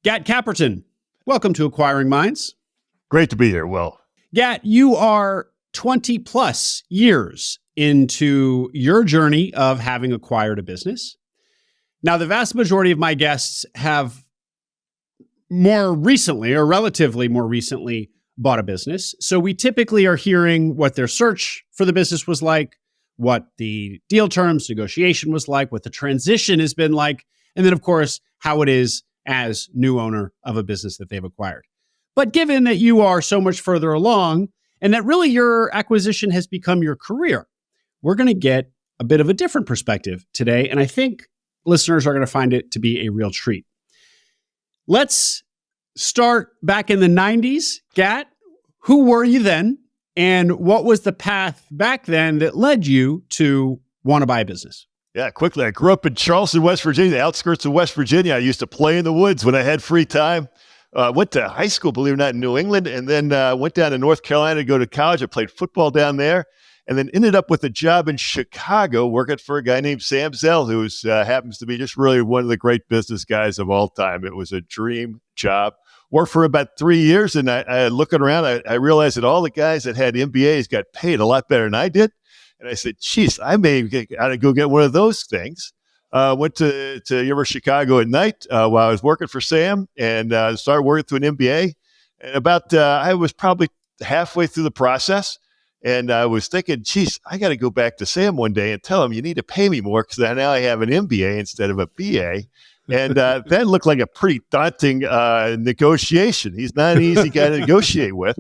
Gat Caperton, welcome to Acquiring Minds. Great to be here, Will. Gat, you are 20 plus years into your journey of having acquired a business. Now, the vast majority of my guests have more recently, or relatively more recently, bought a business. So we typically are hearing what their search for the business was like, what the deal terms, negotiation was like, what the transition has been like, and then, of course, how it is as new owner of a business that they've acquired. But given that you are so much further along and that really your acquisition has become your career, we're going to get a bit of a different perspective today. And I think listeners are going to find it to be a real treat. Let's start back in the 90s. Gat, who were you then? And what was the path back then that led you to want to buy a business? Yeah, quickly. I grew up in Charleston, West Virginia, the outskirts of West Virginia. I used to play in the woods when I had free time. Went to high school, believe it or not, in New England, and then went down to North Carolina to go to college. I played football down there, and then ended up with a job in Chicago working for a guy named Sam Zell, who happens to be just really one of the great business guys of all time. It was a dream job. Worked for about 3 years, and I looking around, I realized that all the guys that had MBAs got paid a lot better than I did. And I said, geez, I may ought to go get one of those things. Went to University of Chicago at night while I was working for Sam, and started working through an MBA. And about, I was probably halfway through the process, and I was thinking, geez, I got to go back to Sam one day and tell him you need to pay me more because now I have an MBA instead of a BA. And that looked like a pretty daunting negotiation. He's not an easy guy to negotiate with.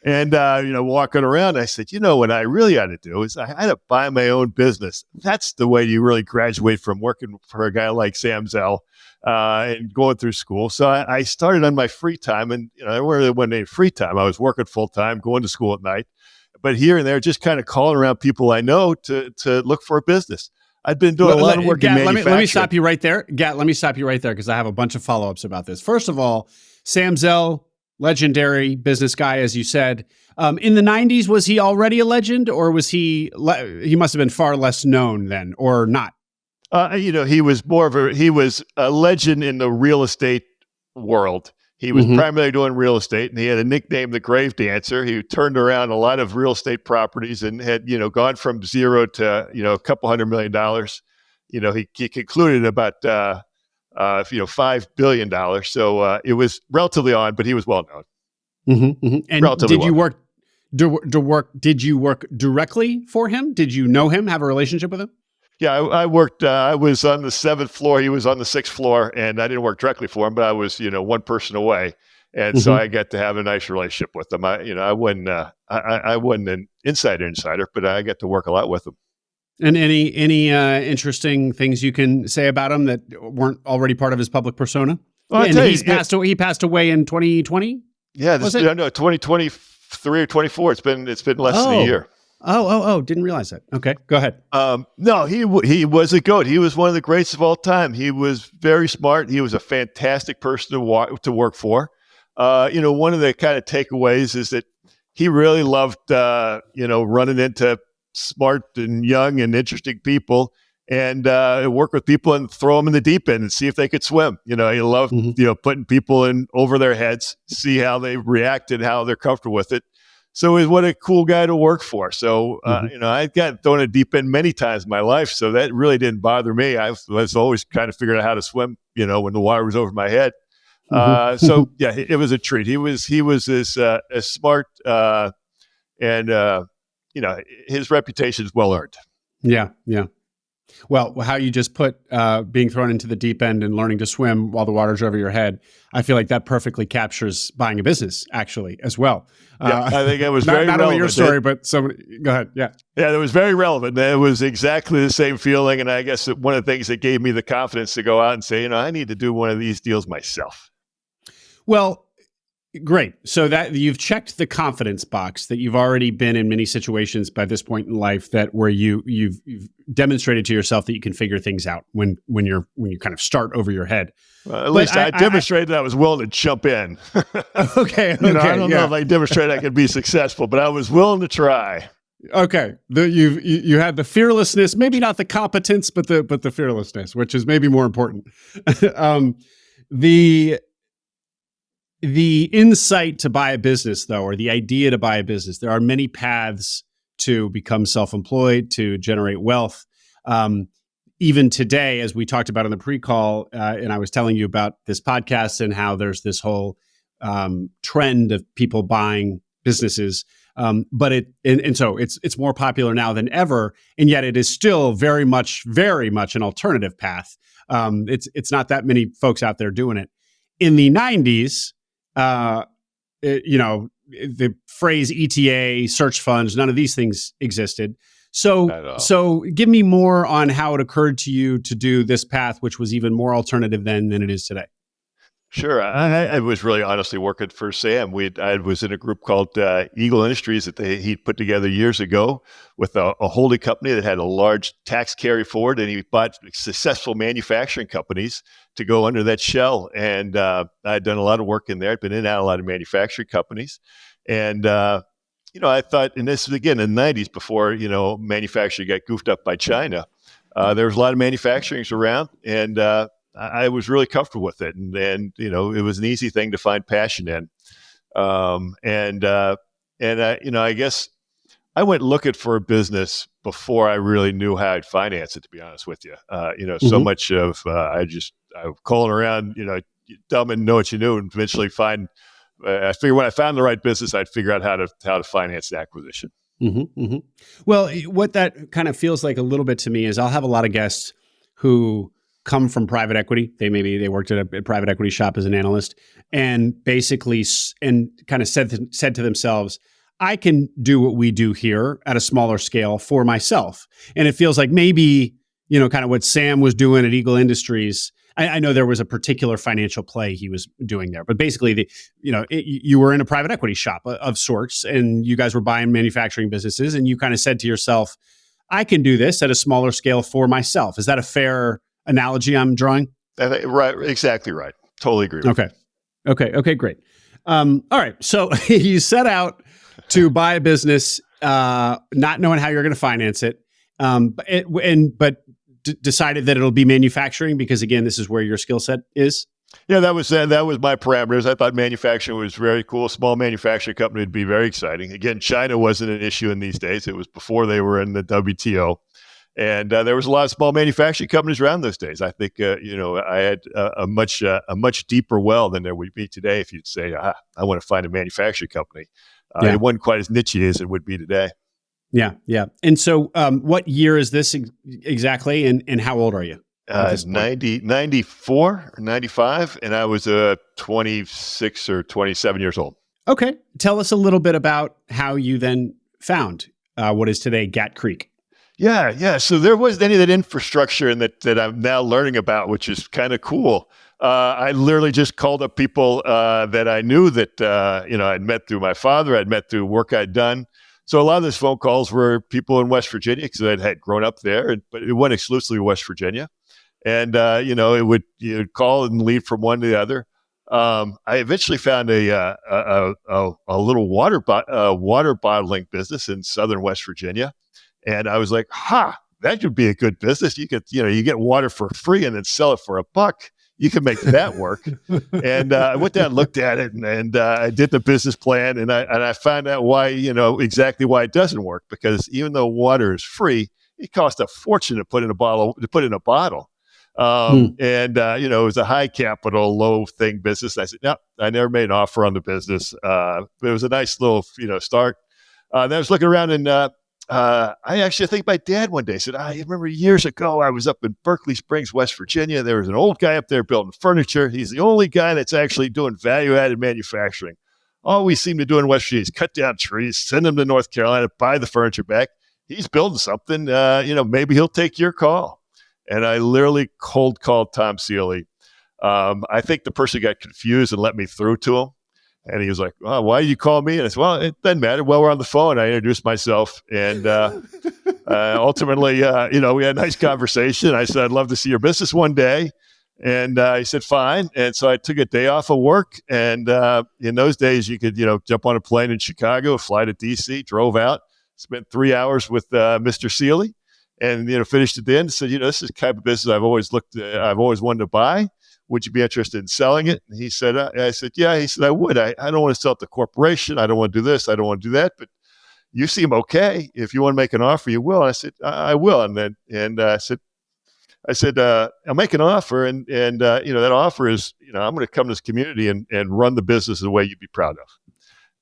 And, walking around, I said, what I really ought to do is I had to buy my own business. That's the way you really graduate from working for a guy like Sam Zell and going through school. So I started on my free time, and I really wasn't any free time. I was working full time, going to school at night, but here and there, just kind of calling around people I know to look for a business. I'd been doing a lot of work in manufacturing. Let me stop you right there. Gat, let me stop you right there because I have a bunch of follow-ups about this. First of all, Sam Zell, legendary business guy, as you said. In the 90s, was he already a legend, or was he must have been far less known then, or not? He was he was a legend in the real estate world. He was primarily doing real estate, and he had a nickname, the Grave Dancer. He turned around a lot of real estate properties and had, gone from zero to, a couple $100 million. He concluded about, $5 billion. So it was relatively on, but he was well known. And relatively did you work directly for him? Did you know him, have a relationship with him? Yeah, I worked, I was on the 7th floor. He was on the 6th floor, and I didn't work directly for him, but I was, one person away. And so I got to have a nice relationship with him. I wasn't an insider, but I got to work a lot with him. And any interesting things you can say about him that weren't already part of his public persona? Well, he passed away in 2020. Yeah, 2023 or 24. It's been less than a year. Oh! Didn't realize that. Okay, go ahead. No, he was a goat. He was one of the greats of all time. He was very smart. He was a fantastic person to work for. One of the kind of takeaways is that he really loved running into smart and young and interesting people, and work with people and throw them in the deep end and see if they could swim. He loved putting people in over their heads, see how they reacted, how they're comfortable with it. So what a cool guy to work for. So, I got thrown in a deep end many times in my life, so that really didn't bother me. I was always kind of figuring out how to swim, when the water was over my head. So yeah, it was a treat. He was as smart, and his reputation is well earned. Yeah. Well, how you just put being thrown into the deep end and learning to swim while the water's over your head, I feel like that perfectly captures buying a business, actually, as well. Yeah, I think it was very relevant. Not only your story, but go ahead. Yeah. Yeah, it was very relevant. It was exactly the same feeling. And I guess one of the things that gave me the confidence to go out and say, I need to do one of these deals myself. Well, great. So that you've checked the confidence box, that you've already been in many situations by this point in life where you've demonstrated to yourself that you can figure things out when you kind of start over your head. At least I demonstrated that I was willing to jump in. Okay. I don't know if I demonstrated I could be successful, but I was willing to try. Okay. You had the fearlessness, maybe not the competence, but the fearlessness, which is maybe more important. the insight to buy a business, though, or the idea to buy a business, there are many paths to become self-employed, to generate wealth. Even today, as we talked about in the pre-call, and I was telling you about this podcast and how there's this whole trend of people buying businesses. But so it's more popular now than ever, and yet it is still very much an alternative path. It's not that many folks out there doing it. In the 90s, the phrase ETA, search funds, none of these things existed. So give me more on how it occurred to you to do this path, which was even more alternative than it is today. Sure. I was really honestly working for Sam. I was in a group called Eagle Industries that he'd put together years ago with a holding company that had a large tax carry forward, and he bought successful manufacturing companies to go under that shell. And I'd done a lot of work in there. I'd been in and out of a lot of manufacturing companies. And, I thought, and this was again in the 90s before, manufacturing got goofed up by China. There was a lot of manufacturing around, and I was really comfortable with it, and it was an easy thing to find passion in, I guch I went looking for a business before I really knew how I'd finance it. To be honest with you, so much of I was calling around, dumb and know what you knew, and eventually find. I figured when I found the right business, I'd figure out how to finance the acquisition. Mm-hmm, mm-hmm. Well, what that kind of feels like a little bit to me is I'll have a lot of guests who come from private equity. They worked at a private equity shop as an analyst, and basically kind of said to themselves, I can do what we do here at a smaller scale for myself. And it feels like maybe, kind of what Sam was doing at Eagle Industries. I know there was a particular financial play he was doing there, but basically, you were in a private equity shop of sorts, and you guys were buying manufacturing businesses, and you kind of said to yourself, I can do this at a smaller scale for myself. Is that a fair analogy I'm drawing? Right. Exactly right. Totally agree. Okay, great. All right. So you set out to buy a business, not knowing how you're going to finance it. But decided that it'll be manufacturing because, again, this is where your skill set is. Yeah, that was my parameters. I thought manufacturing was very cool. Small manufacturing company would be very exciting. Again, China wasn't an issue in these days. It was before they were in the WTO. And there was a lot of small manufacturing companies around those days. I think, I had a much deeper well than there would be today if you'd say, I want to find a manufacturing company. It wasn't quite as niche as it would be today. Yeah. And so what year is this exactly, and how old are you? 94 or 95, and I was 26 or 27 years old. Okay. Tell us a little bit about how you then found what is today Gat Creek. Yeah. So there wasn't any of that infrastructure that I'm now learning about, which is kind of cool. I literally just called up people that I knew that, I'd met through my father, I'd met through work I'd done. So a lot of those phone calls were people in West Virginia because I had grown up there, but it wasn't exclusively West Virginia. And, you'd call and lead from one to the other. I eventually found a little water bottling business in southern West Virginia. And I was like, that could be a good business. You could, you get water for free and then sell it for $1. You can make that work. And I went down and looked at it, and I did the business plan, and I found out why, exactly why it doesn't work. Because even though water is free, it costs a fortune to put in a bottle. And it was a high capital, low thing business. And I said, no, I never made an offer on the business. But it was a nice little, start. Then I was looking around, and I think my dad one day said, I remember years ago, I was up in Berkeley Springs, West Virginia. There was an old guy up there building furniture. He's the only guy that's actually doing value-added manufacturing. All we seem to do in West Virginia is cut down trees, send them to North Carolina, buy the furniture back. He's building something. Maybe he'll take your call. And I literally cold called Tom Sealy. I think the person got confused and let me through to him. And he was like, oh, why did you call me? And I said, well, it doesn't matter. Well, we're on the phone. I introduced myself. And ultimately, we had a nice conversation. I said, I'd love to see your business one day. And he said, fine. And so I took a day off of work. And in those days, you could, jump on a plane in Chicago, fly to D.C., drove out, spent 3 hours with Mr. Sealy, and, finished at the end and said, this is the type of business I've always wanted to buy. would you be interested in selling it? And he said, I said, yeah. He said, I would. I don't want to sell it to corporation. I don't want to do this. I don't want to do that. But you seem okay. If you want to make an offer, you will. And I said, I will. I said, I'll make an offer. And that offer is, I'm going to come to this community and run the business the way you'd be proud of.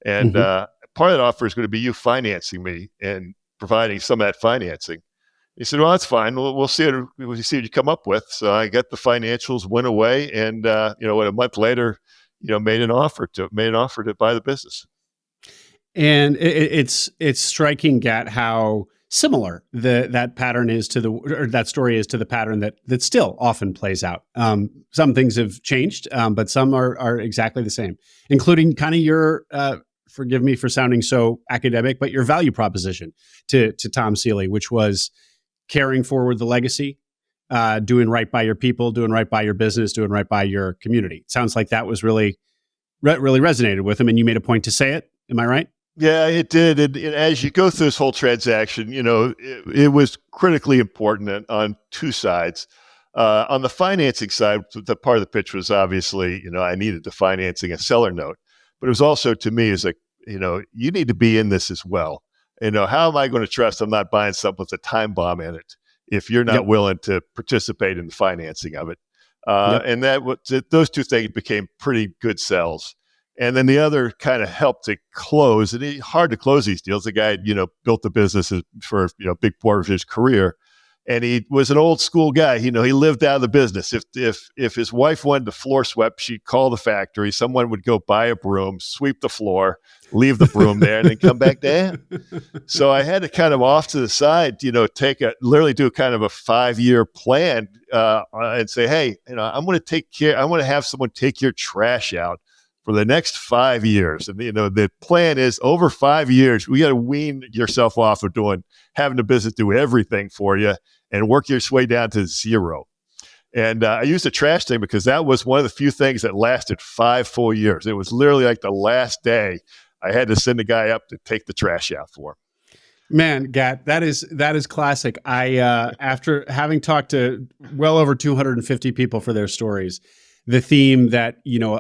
And part of that offer is going to be you financing me and providing some of that financing. He said, well, that's fine. We'll see what you come up with. So I got the financials, went away, and a month later, made an offer to buy the business. And it's striking, Gat, how similar that pattern is to that story is to the pattern that still often plays out. Some things have changed, but some are exactly the same, including kind of your. Forgive me for sounding so academic, but your value proposition to Tom Seeley, which was carrying forward the legacy, doing right by your people, doing right by your business, doing right by your community. It sounds like that was really resonated with him, and you made a point to say it. Am I right? Yeah, it did. And as you go through this whole transaction, it was critically important on two sides. On the financing side, the part of the pitch was obviously, I needed the financing a seller note, but it was also to me is like, you need to be in this as well. How am I going to trust I'm not buying something with a time bomb in it if you're not willing to participate in the financing of it? And those two things became pretty good sells. And then the other kind of helped to close, and hard to close these deals. The guy, built the business for, a big part of his career. And he was an old school guy. He lived out of the business. If his wife wanted the floor swept, she'd call the factory. Someone would go buy a broom, sweep the floor, leave the broom there, and then come back down. So I had to kind of off to the side, literally do kind of a 5-year plan and say, hey, I'm going to have someone take your trash out for the next 5 years. And, the plan is over 5 years, we got to wean yourself off of having the business do everything for you and work your way down to zero. And I used the trash thing because that was one of the few things that lasted 5 full years. It was literally like the last day I had to send a guy up to take the trash out for him. Man, Gat, that is classic. I after having talked to well over 250 people for their stories, the theme that,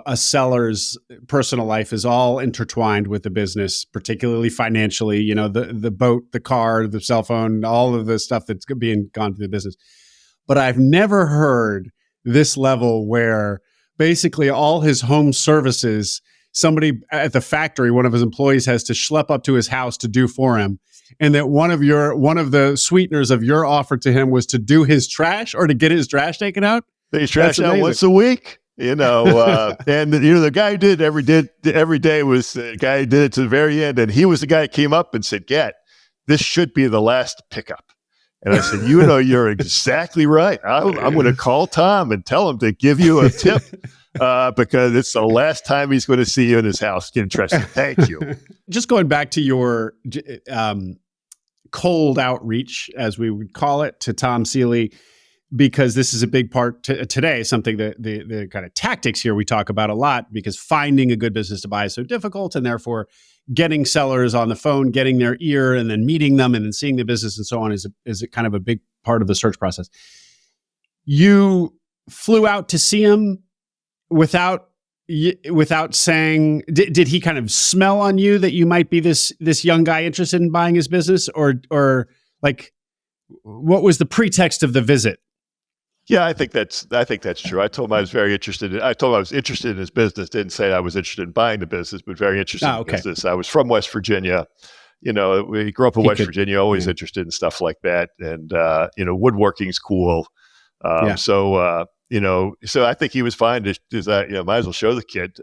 a seller's personal life is all intertwined with the business, particularly financially, the boat, the car, the cell phone, all of the stuff that's being gone to the business. But I've never heard this level where basically all his home services, somebody at the factory, one of his employees has to schlep up to his house to do for him. And that one of the sweeteners of your offer to him was to do his trash or to get his trash taken out. They trash out once a week, and the guy who did it every day was the guy who did it to the very end, and he was the guy who came up and said, "Gat, this should be the last pickup." And I said, you're exactly right. I'm going to call Tom and tell him to give you a tip because it's the last time he's going to see you in his house. Get interested. Thank you. Just going back to your cold outreach, as we would call it, to Tom Seeley, because this is a big part today, something that the kind of tactics here we talk about a lot, because finding a good business to buy is so difficult, and therefore getting sellers on the phone, getting their ear, and then meeting them and then seeing the business and so on is a kind of a big part of the search process. You flew out to see him without saying, did he kind of smell on you that you might be this young guy interested in buying his business, or like, what was the pretext of the visit? Yeah, I think that's true. I told him I was very interested. I told him I was interested in his business. Didn't say I was interested in buying the business, but very interested in business. I was from West Virginia. We grew up in West Virginia. Always interested in stuff like that, and woodworking's cool. So I think he was fine. Might as well show the kid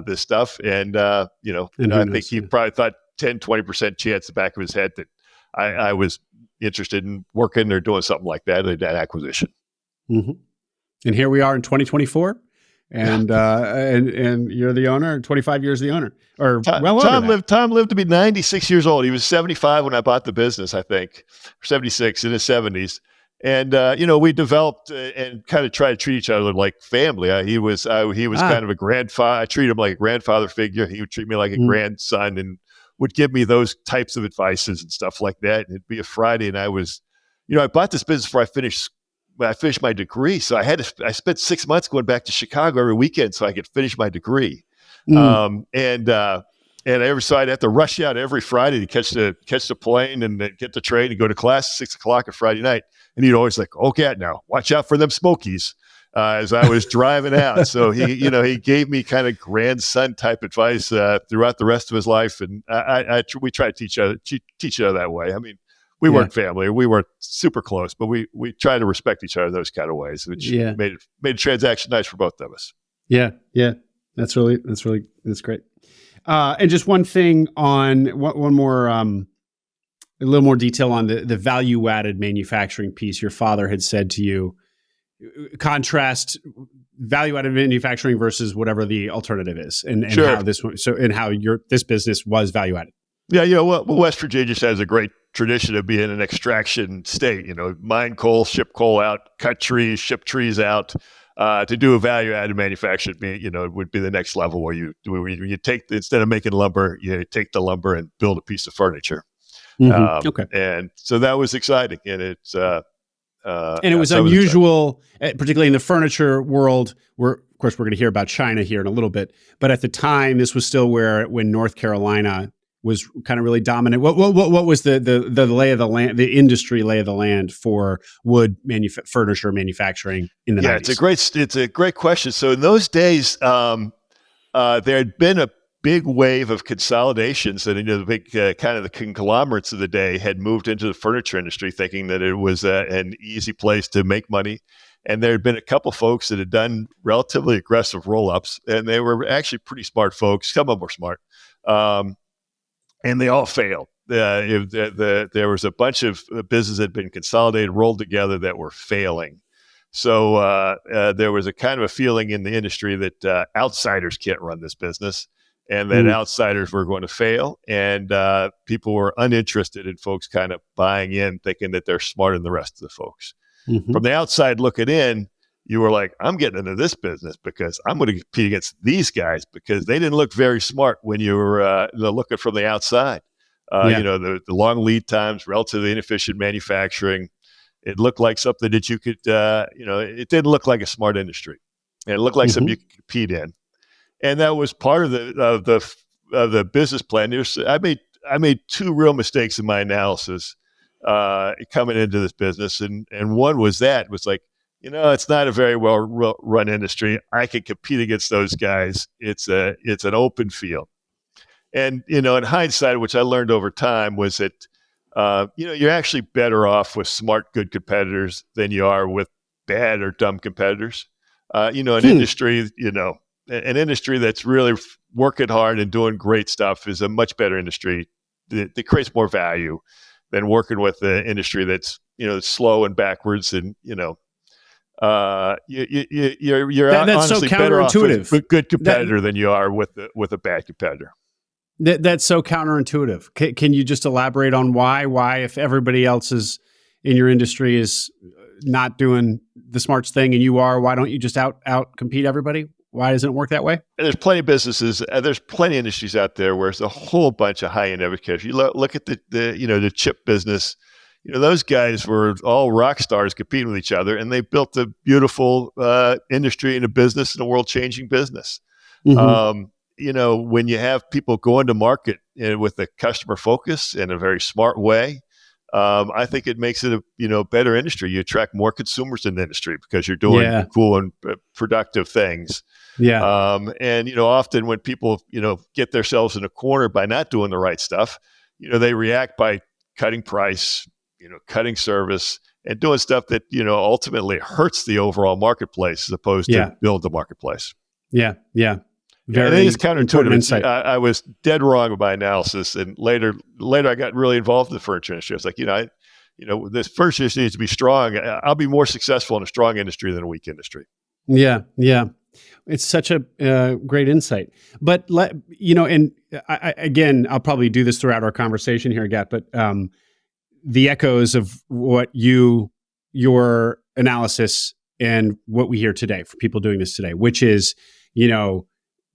this stuff, and I think he probably thought 10-20% chance in the back of his head that I was interested in working or doing something like that, that acquisition. Mm-hmm. And here we are in 2024, and you're the owner, 25 years the owner, or Tom lived to be 96 years old. He was 75 when I bought the business, I think, 76 in his 70s. And we developed and kind of tried to treat each other like family. He was kind of a grandfather. I treated him like a grandfather figure. He would treat me like a grandson and would give me those types of advices and stuff like that. And it'd be a Friday, and I bought this business before I finished I finished my degree. So I spent 6 months going back to Chicago every weekend so I could finish my degree. So I'd have to rush out every Friday to catch the plane and then get the train and go to class at 6 o'clock on Friday night. And he'd always like, "Oh, Gat, now watch out for them Smokies," as I was driving out. So he gave me kind of grandson type advice throughout the rest of his life, and we try to teach each other that way. I mean, we weren't family, we weren't super close, but we try to respect each other in those kind of ways, which made a transaction nice for both of us. Yeah, that's great. And just one thing on one more, a little more detail on the value-added manufacturing piece. Your father had said to you, contrast value-added manufacturing versus whatever the alternative is, and Sure. how this business was value-added. Yeah, well, West Virginia just has a great tradition of being an extraction state. Mine coal, ship coal out, cut trees, ship trees out. To do a value-added manufacturing, it would be the next level where you take, instead of making lumber, you take the lumber and build a piece of furniture. Okay. And so that was exciting, and it was unusual, particularly in the furniture world. Of course, we're going to hear about China here in a little bit, but at the time, this was still when North Carolina was kind of really dominant. What was the lay of the land, the industry lay of the land for wood furniture manufacturing in the 90s? It's a great question. So in those days, there had been a big wave of consolidations, and the big kind of the conglomerates of the day had moved into the furniture industry, thinking that it was an easy place to make money. And there had been a couple folks that had done relatively aggressive roll-ups, and they were actually pretty smart folks. Some of them were smart. And they all failed. There was a bunch of businesses that had been consolidated, rolled together that were failing. So there was a kind of a feeling in the industry that outsiders can't run this business, and that outsiders were going to fail. And people were uninterested in folks kind of buying in, thinking that they're smarter than the rest of the folks. From the outside looking in, you were like, I'm getting into this business because I'm going to compete against these guys because they didn't look very smart when you were looking from the outside. The long lead times, relatively inefficient manufacturing. It looked like something that you could, it didn't look like a smart industry. And it looked like something you could compete in. And that was part of the business plan. I made two real mistakes in my analysis coming into this business. And one was like, it's not a very well run industry. I can compete against those guys. It's an open field. And, in hindsight, which I learned over time, was that, you're actually better off with smart, good competitors than you are with bad or dumb competitors. Industry, an industry that's really working hard and doing great stuff is a much better industry that creates more value than working with an industry that's, slow and backwards and, you're that's honestly so better off with a good competitor than you are with a bad competitor. That's so counterintuitive. Can you just elaborate on why? Why, if everybody else is in your industry is not doing the smarts thing and you are, why don't you just out compete everybody? Why doesn't it work that way? And there's plenty of businesses. There's plenty of industries out there where there's a whole bunch of high-end education. You look at the chip business. Those guys were all rock stars competing with each other, and they built a beautiful industry and a business and a world-changing business. When you have people going to market with a customer focus in a very smart way, I think it makes it a better industry. You attract more consumers in the industry because you're doing cool and productive things. Yeah. And often when people get themselves in a corner by not doing the right stuff, they react by cutting price, cutting service, and doing stuff that ultimately hurts the overall marketplace as opposed to build the marketplace. Yeah. Very it's counterintuitive. I was dead wrong with my analysis, and later I got really involved in the furniture industry. I was like, this furniture industry needs to be strong. I'll be more successful in a strong industry than a weak industry. Yeah. It's such a great insight. But and again, I'll probably do this throughout our conversation here, Gat. But the echoes of what your analysis and what we hear today for people doing this today, which is,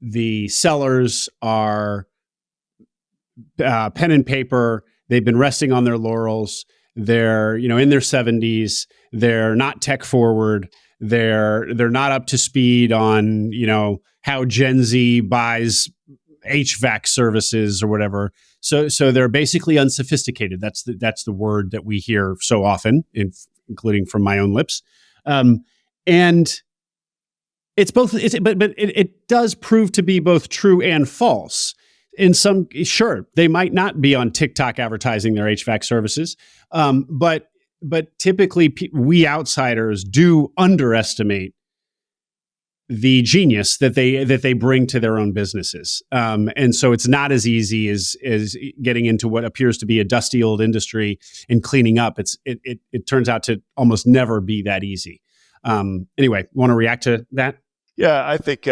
the sellers are pen and paper. They've been resting on their laurels. They're, in their 70s. They're not tech forward. They're not up to speed on, how Gen Z buys HVAC services or whatever. So they're basically unsophisticated. That's the word that we hear so often, including from my own lips. And it's both. But it does prove to be both true and false. Sure, they might not be on TikTok advertising their HVAC services, but typically we outsiders do underestimate the genius that they bring to their own businesses, and so it's not as easy as getting into what appears to be a dusty old industry and cleaning up. It turns out to almost never be that easy. Anyway, want to react to that? Yeah, I think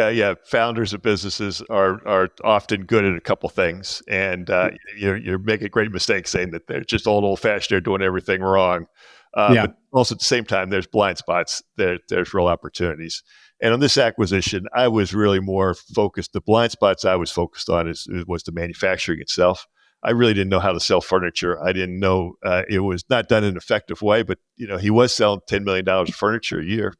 founders of businesses are often good at a couple things, and you're making a great mistake saying that they're just old fashioned, they're doing everything wrong. But also at the same time, there's blind spots. There's real opportunities. And on this acquisition, I was really more focused. The blind spots I was focused on was the manufacturing itself. I really didn't know how to sell furniture. I didn't know it was not done in an effective way. But he was selling $10 million of furniture a year.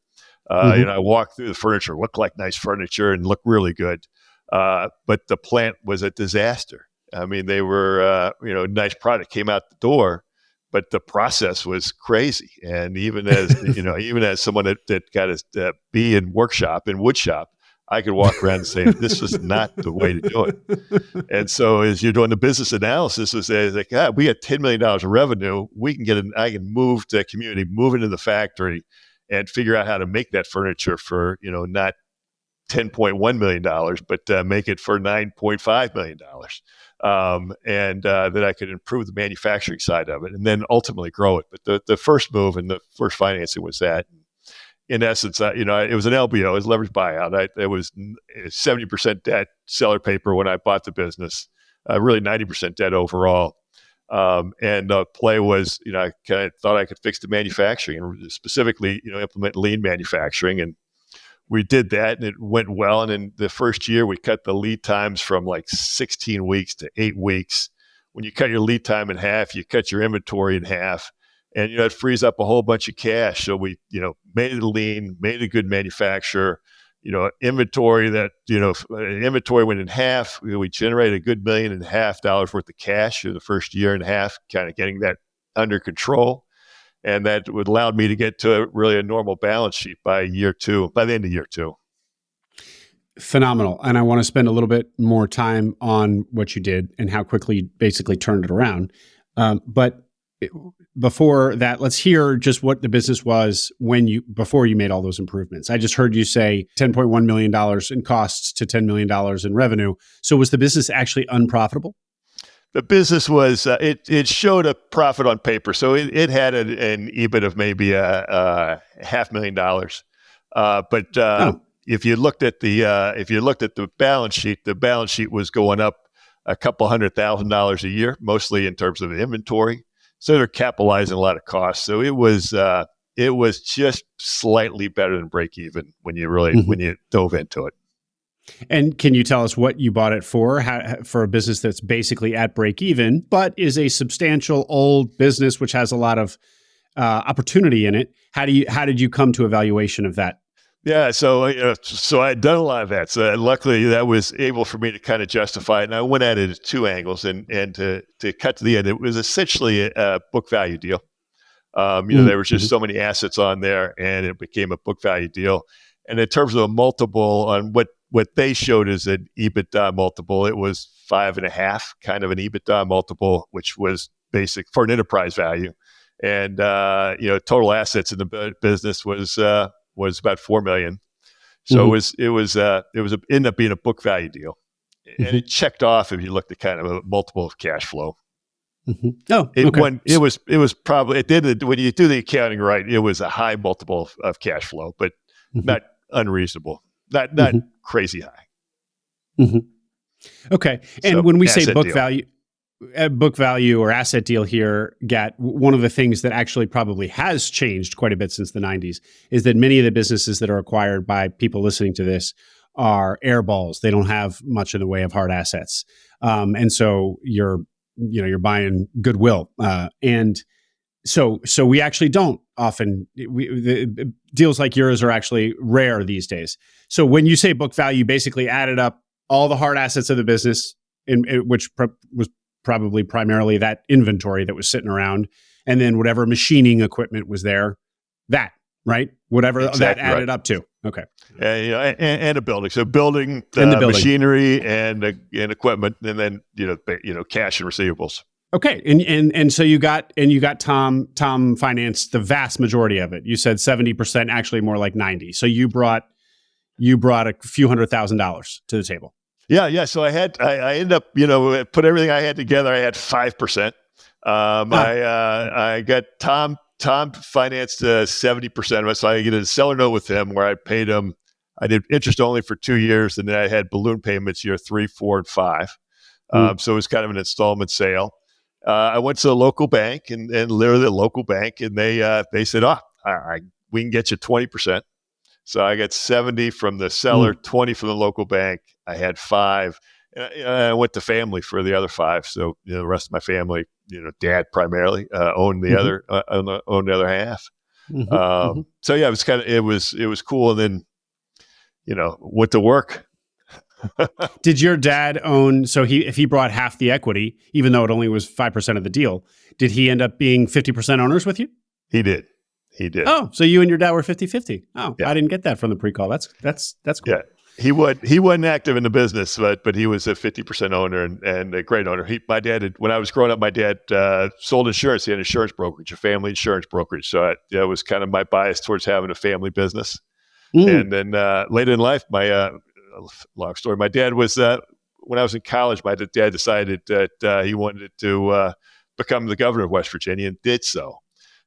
I walked through the furniture, looked like nice furniture and looked really good. But the plant was a disaster. I mean, they were, nice product came out the door, but the process was crazy. And even as, even as someone that got a B in workshop and wood shop, I could walk around and say, this is not the way to do it. And so as you're doing the business analysis, it's like, we got $10 million of revenue. I can move to a community, move into the factory, and figure out how to make that furniture for, not $10.1 million, but make it for $9.5 million. And that I could improve the manufacturing side of it and then ultimately grow it. But the first move and the first financing was that. In essence, it was an LBO, it was leveraged buyout. It was 70% debt, seller paper when I bought the business, really 90% debt overall. And the play was, I kind of thought I could fix the manufacturing and specifically, implement lean manufacturing. And we did that and it went well. And in the first year, we cut the lead times from like 16 weeks to 8 weeks. When you cut your lead time in half, you cut your inventory in half. And, it frees up a whole bunch of cash. So we, made it lean, made it a good manufacturer. Inventory inventory went in half. We generated a good $1.5 million worth of cash in the first year and a half, kind of getting that under control. And that would allow me to get to really a normal balance sheet by the end of year two. Phenomenal. And I want to spend a little bit more time on what you did and how quickly you basically turned it around. But before that, let's hear just what the business was before you made all those improvements. I just heard you say $10.1 million in costs to $10 million in revenue. So was the business actually unprofitable? The business was, it showed a profit on paper. So it had an EBIT of maybe $500,000. But if you looked at the balance sheet, the balance sheet was going up a couple $100,000 a year, mostly in terms of the inventory. So they're capitalizing a lot of costs. So it was just slightly better than break even when you dove into it. And can you tell us what you bought it for a business that's basically at break even, but is a substantial old business which has a lot of opportunity in it? How did you come to a valuation of that? Yeah, so I'd done a lot of that. So luckily, that was able for me to kind of justify it. And I went at it at two angles. And to cut to the end, it was essentially a book value deal. There was just so many assets on there, and it became a book value deal. And in terms of a multiple on what they showed as an EBITDA multiple, it was 5.5, kind of an EBITDA multiple, which was basic for an enterprise value. And total assets in the business was about $4 million. So it ended up being a book value deal, and it checked off if you looked at kind of a multiple of cash flow. Mm-hmm. Oh, okay. It was probably when you do the accounting right, it was a high multiple of cash flow, but not unreasonable, not crazy high. Mm-hmm. Okay, and so when we say book deal. book value or asset deal here, Gat, one of the things that actually probably has changed quite a bit since the 90s is that many of the businesses that are acquired by people listening to this are airballs. They don't have much in the way of hard assets. And so you're buying goodwill. And So we actually don't often, deals like yours are actually rare these days. So when you say book value, you basically added up all the hard assets of the business, which was probably primarily that inventory that was sitting around, and then whatever machining equipment was there, right? Whatever Exactly that added right. up to. Okay. And a building. So building, And the building. machinery and equipment, and then cash and receivables. Okay, and so you got Tom financed the vast majority of it. You said 70%, actually more like 90. So you brought a few $100,000 to the table. Yeah. So I ended up, put everything I had together. I had 5%. I got Tom financed 70% of it. So I get a seller note with him where I paid him. I did interest only for 2 years, and then I had balloon payments year 3, 4, and 5. So it was kind of an installment sale. I went to the local bank and literally the local bank, and they said, we can get you 20%. So I got 70 from the seller, 20 from the local bank. I had 5. I went to family for the other 5. So the rest of my family, dad primarily owned the other half. So yeah, it was cool. And then went to work. Did your dad own? So if he brought half the equity, even though it only was 5% of the deal, did he end up being 50% owners with you? He did. Oh, so you and your dad were 50-50. Oh, yeah. I didn't get that from the pre-call. That's cool. Yeah, he wasn't active in the business, but he was a 50% owner and a great owner. When I was growing up, my dad sold insurance. He had an insurance brokerage, a family insurance brokerage. So that was kind of my bias towards having a family business. And then later in life, long story. My dad was when I was in college. My dad decided that he wanted to become the governor of West Virginia and did so.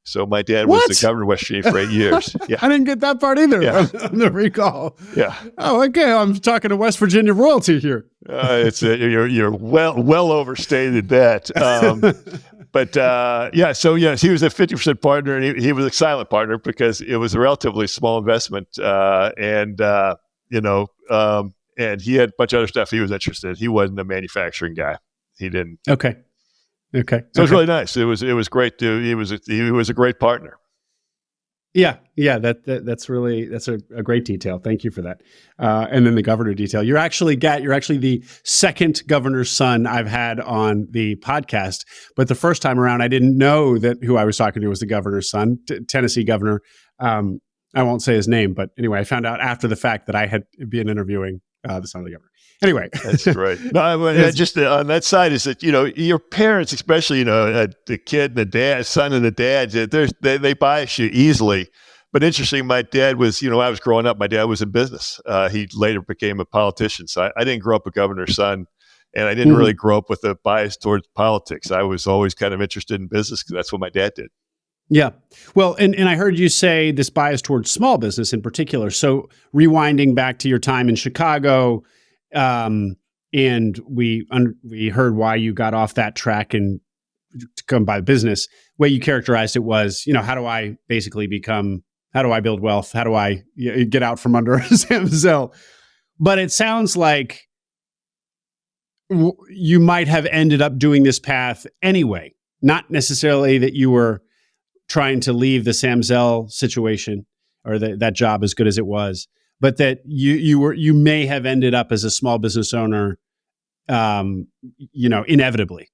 So my dad was the governor of West Virginia for 8 years. Yeah, I didn't get that part either on the recall. Yeah. Oh, okay. I'm talking to West Virginia royalty here. You're well overstated that. So he was a 50% partner, and he was a silent partner because it was a relatively small investment, and he had a bunch of other stuff he was interested in. He wasn't a manufacturing guy. He didn't. Okay. So it was really nice. It was great. He was a great partner. Yeah. That's a great detail. Thank you for that. And then the governor detail. You're actually the second governor's son I've had on the podcast. But the first time around, I didn't know that who I was talking to was the governor's son, Tennessee governor. I won't say his name, but anyway, I found out after the fact that I had been interviewing the son of the governor. Anyway, that's great. No, just on that side is that your parents, especially the kid, the dad, son, and the dad, they bias you easily. But interesting, my dad was, when I was growing up, my dad was in business. He later became a politician, so I didn't grow up a governor's son, and I didn't really grow up with a bias towards politics. I was always kind of interested in business because that's what my dad did. Yeah. Well, and I heard you say this bias towards small business in particular. So rewinding back to your time in Chicago, and we heard why you got off that track and to come by business. The way you characterized it was, how do I build wealth? How do I get out from under Sam Zell? But it sounds like you might have ended up doing this path anyway, not necessarily that you were trying to leave the Sam Zell situation or that job as good as it was, but that you may have ended up as a small business owner, inevitably.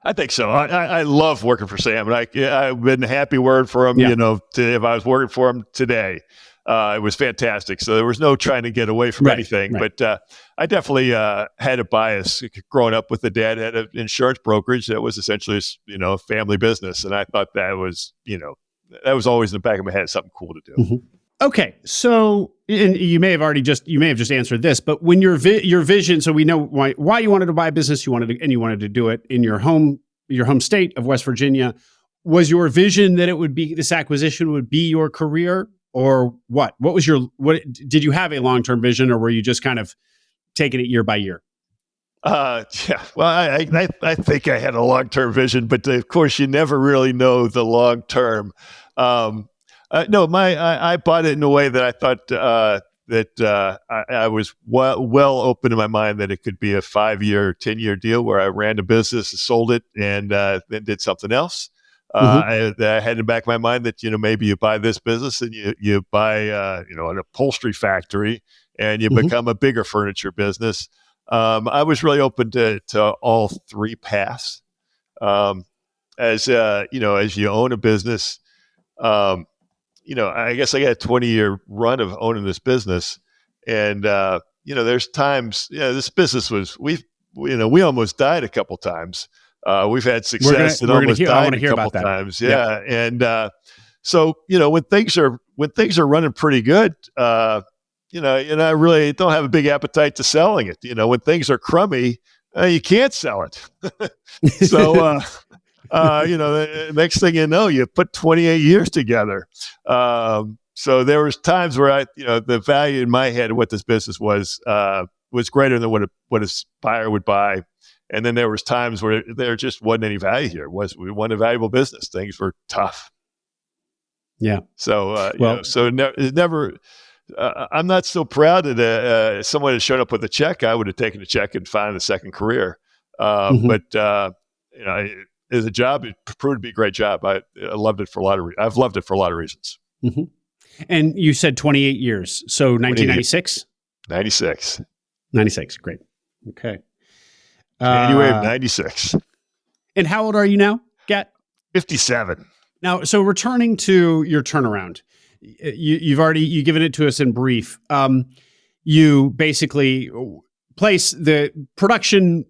I think so. I love working for Sam, and I've been a happy word for him. Yeah. If I was working for him today, it was fantastic. So there was no trying to get away from anything. Right. But I definitely had a bias growing up with the dad had an insurance brokerage that was essentially a family business, and I thought that was always in the back of my head something cool to do. Mm-hmm. Okay, so and you may have just answered this, but when your vision, so we know why you wanted to buy a business, you wanted to do it in your home state of West Virginia. Was your vision that this acquisition would be your career, or what? What did you have a long-term vision, or were you just kind of taking it year by year? Yeah. Well, I think I had a long-term vision, but of course you never really know the long-term. No, I bought it in a way that I thought that I was well open in my mind that it could be a 5-year, 10-year deal where I ran a business, sold it, and then did something else. I had in the back of my mind that, maybe you buy this business and you buy, an upholstery factory and you become a bigger furniture business. I was really open to all three paths. As you own a business, I guess I got a 20-year run of owning this business. And, there's times, this business we almost died a couple times. We've had success and almost died a couple times. Yeah. And so, when things are running pretty good, I really don't have a big appetite to selling it. When things are crummy, you can't sell it. So, the next thing you know, you put 28 years together. So there was times where the value in my head of what this business was greater than what a buyer would buy. And then there was times where there just wasn't any value here. We weren't a valuable business. Things were tough. Yeah. So, never. I'm not so proud that someone had shown up with a check. I would have taken a check and found a second career. But as a job, it proved to be a great job. I loved it for a lot of. I've loved it for a lot of reasons. Mm-hmm. And you said 28 years. So 1996. 96. 96. Great. Okay. January of 96. And how old are you now, Gat? 57. Now, so returning to your turnaround, you've given it to us in brief. You basically place the production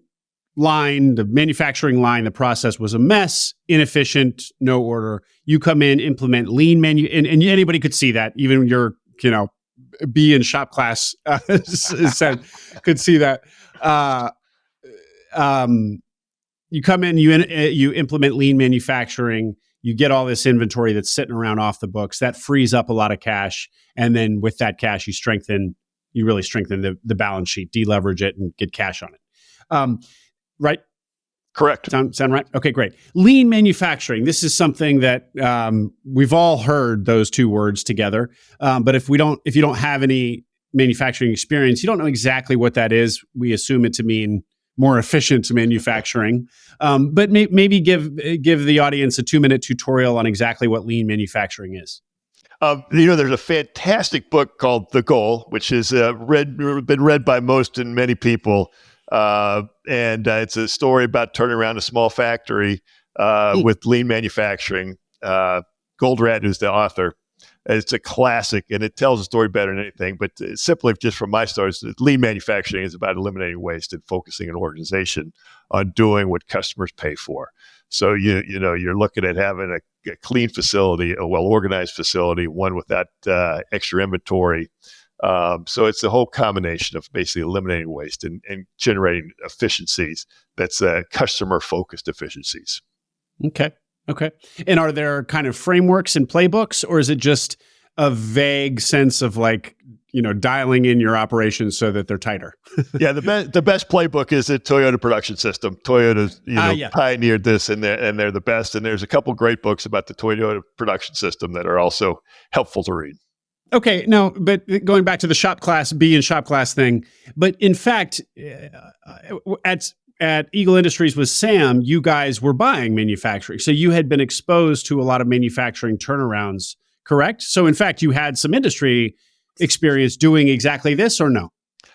line, the manufacturing line, the process was a mess, inefficient, no order. You come in, implement lean and anybody could see that, even your, B in shop class said, could see that. You come in, you implement lean manufacturing, you get all this inventory that's sitting around off the books. That frees up a lot of cash. And then with that cash, you really strengthen the balance sheet, deleverage it, and get cash on it. Right? Correct. Sound right? Okay, great. Lean manufacturing. This is something that we've all heard those two words together. But if you don't have any manufacturing experience, you don't know exactly what that is. We assume it to mean more efficient manufacturing. But maybe give the audience a 2-minute tutorial on exactly what lean manufacturing is. There's a fantastic book called The Goal, which is been read by most and many people. And it's a story about turning around a small factory with lean manufacturing. Goldratt, who's the author, it's a classic, and it tells a story better than anything. But simply, just from my stories, lean manufacturing is about eliminating waste and focusing an organization on doing what customers pay for. So you're looking at having a clean facility, a well-organized facility, one without extra inventory. So it's the whole combination of basically eliminating waste and generating efficiencies. That's customer-focused efficiencies. Okay. And are there kind of frameworks and playbooks, or is it just a vague sense of dialing in your operations so that they're tighter? Yeah, the best playbook is the Toyota production system. Toyota's pioneered this, and they're the best. And there's a couple great books about the Toyota production system that are also helpful to read. Okay, no, but going back to the shop class, B and shop class thing, but in fact, at Eagle Industries with Sam, you guys were buying manufacturing. So you had been exposed to a lot of manufacturing turnarounds, correct? So in fact, you had some industry experience doing exactly this, or no?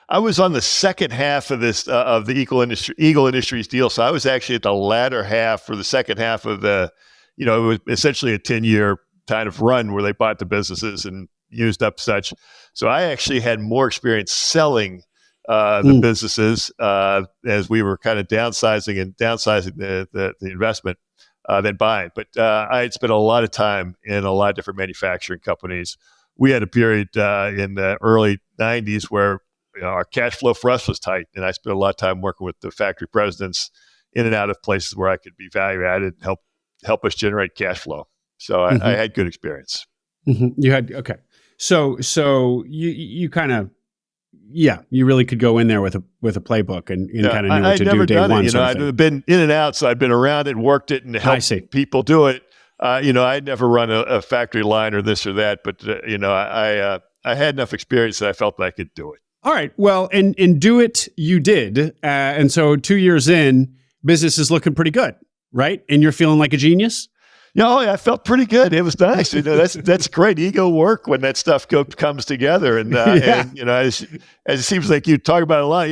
I was on the second half of this of the Eagle Industries deal. So I was actually at the latter half for the second half of it was essentially a 10-year kind of run where they bought the businesses and used up such. So I actually had more experience selling the businesses as we were kind of downsizing the investment than buying. But I had spent a lot of time in a lot of different manufacturing companies. We had a period in the early 90s where our cash flow for us was tight, and I spent a lot of time working with the factory presidents in and out of places where I could be value added and help us generate cash flow. So I had good experience. Mm-hmm. You had okay. So you kind of you really could go in there with a playbook and kind of knew what to do day one. I'd been in and out, so I'd been around it, worked it, and helped people do it. I'd never run a factory line or this or that, but I had enough experience that I felt that I could do it. All right, well, and do it you did, and so 2 years in, business is looking pretty good, right? And you're feeling like a genius. Yeah, oh, yeah, I felt pretty good. It was nice. That's great ego work when that stuff comes together. And as it seems like you talk about it a lot,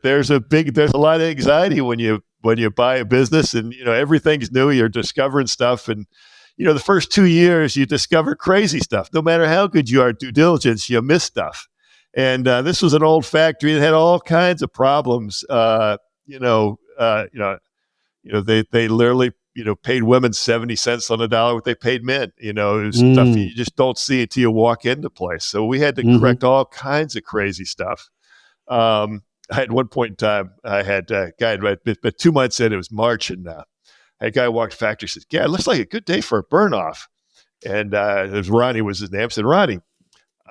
there's a lot of anxiety when you buy a business, and everything's new. You're discovering stuff, and the first 2 years you discover crazy stuff. No matter how good you are at due diligence, you miss stuff. And this was an old factory that had all kinds of problems. They literally, paid women 70 cents on the dollar what they paid men. It was stuff you just don't see until you walk into place. So we had to correct all kinds of crazy stuff. I had one point in time, I had a guy, but 2 months in, it was March, and I had a guy walked the factory, says, "Yeah, it looks like a good day for a burn off." And it was Ronnie was his name. I said, "Ronnie,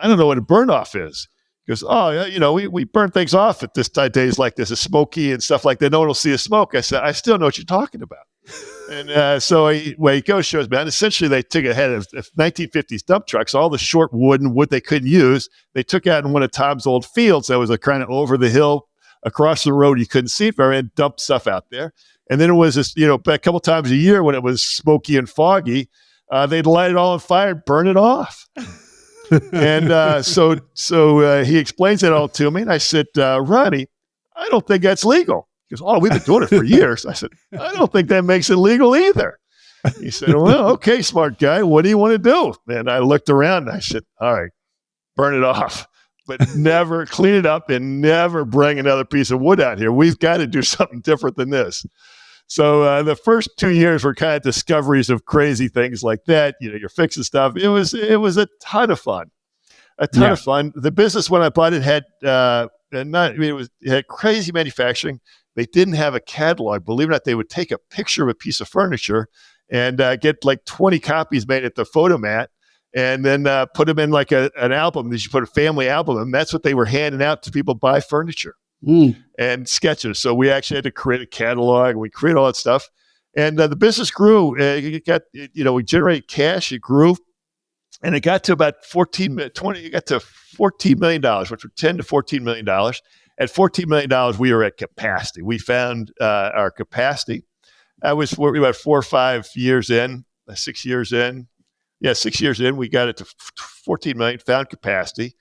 I don't know what a burn off is." He goes, "Oh, yeah, we burn things off at this days like this, it's smoky and stuff like that. No one will see us smoke." I said, "I still know what you're talking about." And so he goes, shows me, and essentially they took ahead of 1950s dump trucks, all the short wood they couldn't use. They took out in one of Tom's old fields that was a kind of over the hill across the road. You couldn't see it very, and dumped stuff out there. And then it was this, a couple times a year when it was smoky and foggy, they'd light it all on fire and burn it off. And so he explains it all to me, and I said, "Ronnie, I don't think that's legal." He goes, "Oh, we've been doing it for years." I said, "I don't think that makes it legal either." He said, "Well, okay, smart guy, what do you want to do?" And I looked around and I said, "All right, burn it off, but never clean it up and never bring another piece of wood out here. We've got to do something different than this." So the first 2 years were kind of discoveries of crazy things like that. You're fixing stuff. It was a ton of fun, of fun. The business when I bought it had it had crazy manufacturing. They didn't have a catalog. Believe it or not, they would take a picture of a piece of furniture and get like 20 copies made at the photomat, and then put them in like an album. You put a family album, and that's what they were handing out to people buy furniture. And sketches. So we actually had to create a catalog. We created all that stuff, and the business grew. We generated cash. It grew, and it got to about 14 million, $14 million, which were $10 to $14 million. At $14 million, we were at capacity. We found our capacity. That was about 4 or 5 years in, 6 years in. Yeah, 6 years in, we got it to 14 million. Found capacity.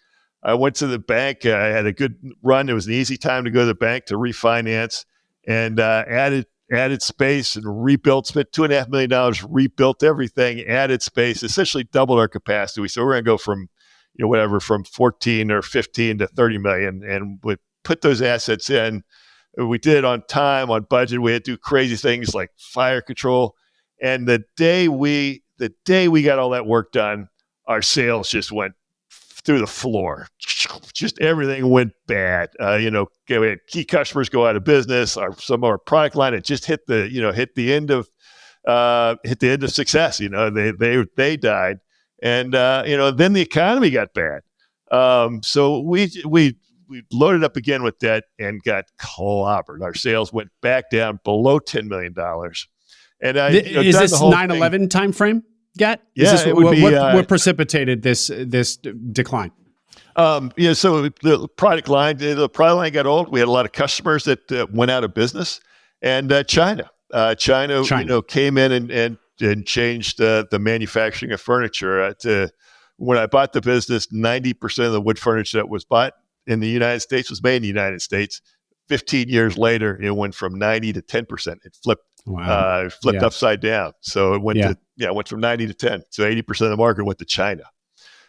I went to the bank. I had a good run. It was an easy time to go to the bank to refinance, and added space and rebuilt. Spent $2.5 million, rebuilt everything, added space, essentially doubled our capacity. So we're going to go from, from 14 or 15 to 30 million, and we put those assets in. We did it on time, on budget. We had to do crazy things like fire control. And the day we got all that work done, our sales just went through the floor. Just everything went bad. We had key customers go out of business. Some of our product line had just hit the end of success. They died, and then the economy got bad. So we loaded up again with debt and got clobbered. Our sales went back down below $10 million. And is this 9/11 timeframe? Gat? Yeah, what precipitated this decline? So the product line got old. We had a lot of customers that went out of business, and China came in and changed the manufacturing of furniture. When I bought the business, 90% of the wood furniture that was bought in the United States was made in the United States. 15 years later, it went from 90 to 10%. It flipped. Wow. Flipped upside down. So it went went from 90 to 10. So 80% of the market went to China.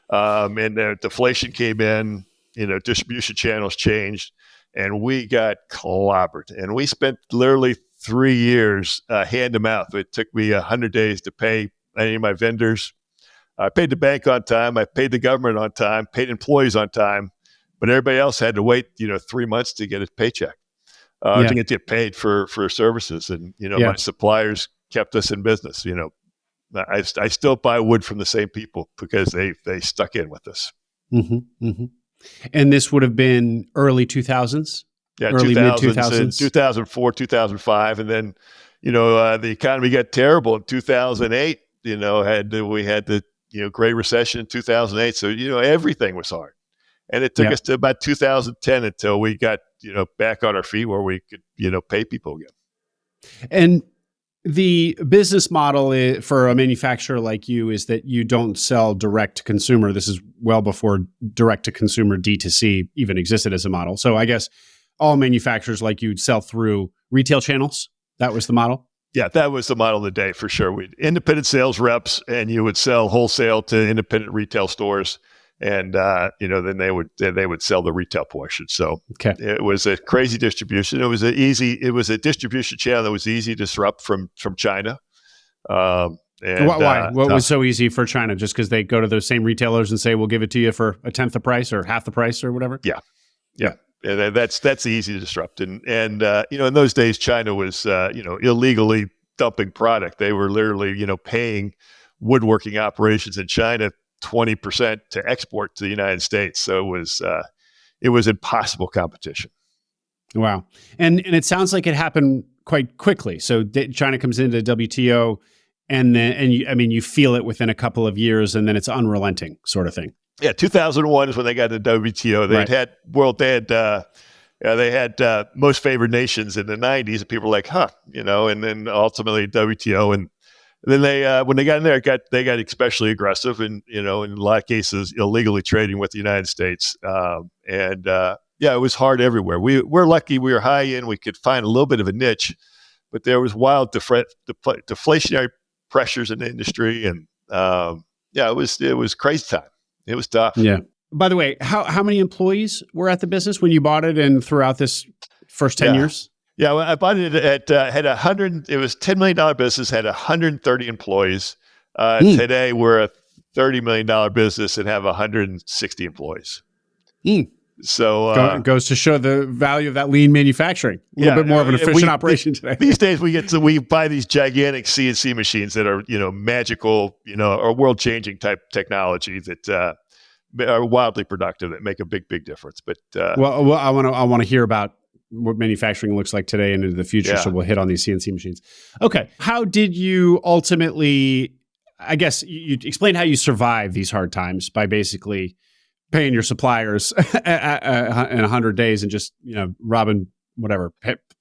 And deflation came in, distribution channels changed, and we got clobbered. And we spent literally 3 years hand to mouth. It took me 100 days to pay any of my vendors. I paid the bank on time. I paid the government on time, paid employees on time, but everybody else had to wait, 3 months to get a paycheck. To get paid for services. And, my suppliers kept us in business. I still buy wood from the same people because they stuck in with us. Mm-hmm, mm-hmm. And this would have been early 2000s? Yeah, early mid-2000s? 2004, 2005. And then, the economy got terrible in 2008. We had the, Great Recession in 2008. So, everything was hard. And it took us to about 2010 until we got, back on our feet where we could, pay people again. And the business model for a manufacturer like you is that you don't sell direct to consumer. This is well before direct to consumer D2C even existed as a model. So I guess all manufacturers like you'd sell through retail channels. That was the model. Yeah, that was the model of the day for sure. We'd independent sales reps, and you would sell wholesale to independent retail stores, and then they would sell the retail portion. So It was a crazy distribution. It was a distribution channel that was easy to disrupt from China. Why? What was so easy for China? Just because they go to those same retailers and say, "We'll give it to you for a tenth the price or half the price or whatever." Yeah. And that's easy to disrupt. And in those days, China was illegally dumping product. They were literally paying woodworking operations in China 20% to export to the United States. So it was impossible competition. Wow. And it sounds like it happened quite quickly. So China comes into WTO, and you feel it within a couple of years, and then it's unrelenting sort of thing. Yeah, 2001 is when they got into WTO. They had most favored nations in the 90s, and people were like, and then ultimately WTO, and then they when they got in there, they got especially aggressive, and in a lot of cases illegally trading with the United States, it was hard everywhere. We're lucky we were high end, we could find a little bit of a niche, but there was wild deflationary pressures in the industry, and it was crazy time. It was tough. Yeah. By the way, how many employees were at the business when you bought it and throughout this first 10 years? Yeah, well, I bought it had 100. It was $10 million business, had 130 employees. Today, we're a $30 million business and have 160 employees. So it goes to show the value of that lean manufacturing. A little bit more of an efficient operation today. These days, we buy these gigantic CNC machines that are magical, or world changing type technology that are wildly productive, that make a big difference. But I want to hear about what manufacturing looks like today and into the future. So we'll hit on these CNC machines. Okay, how did you ultimately? I guess you explained how you survive these hard times by basically paying your suppliers in 100 days and just robbing whatever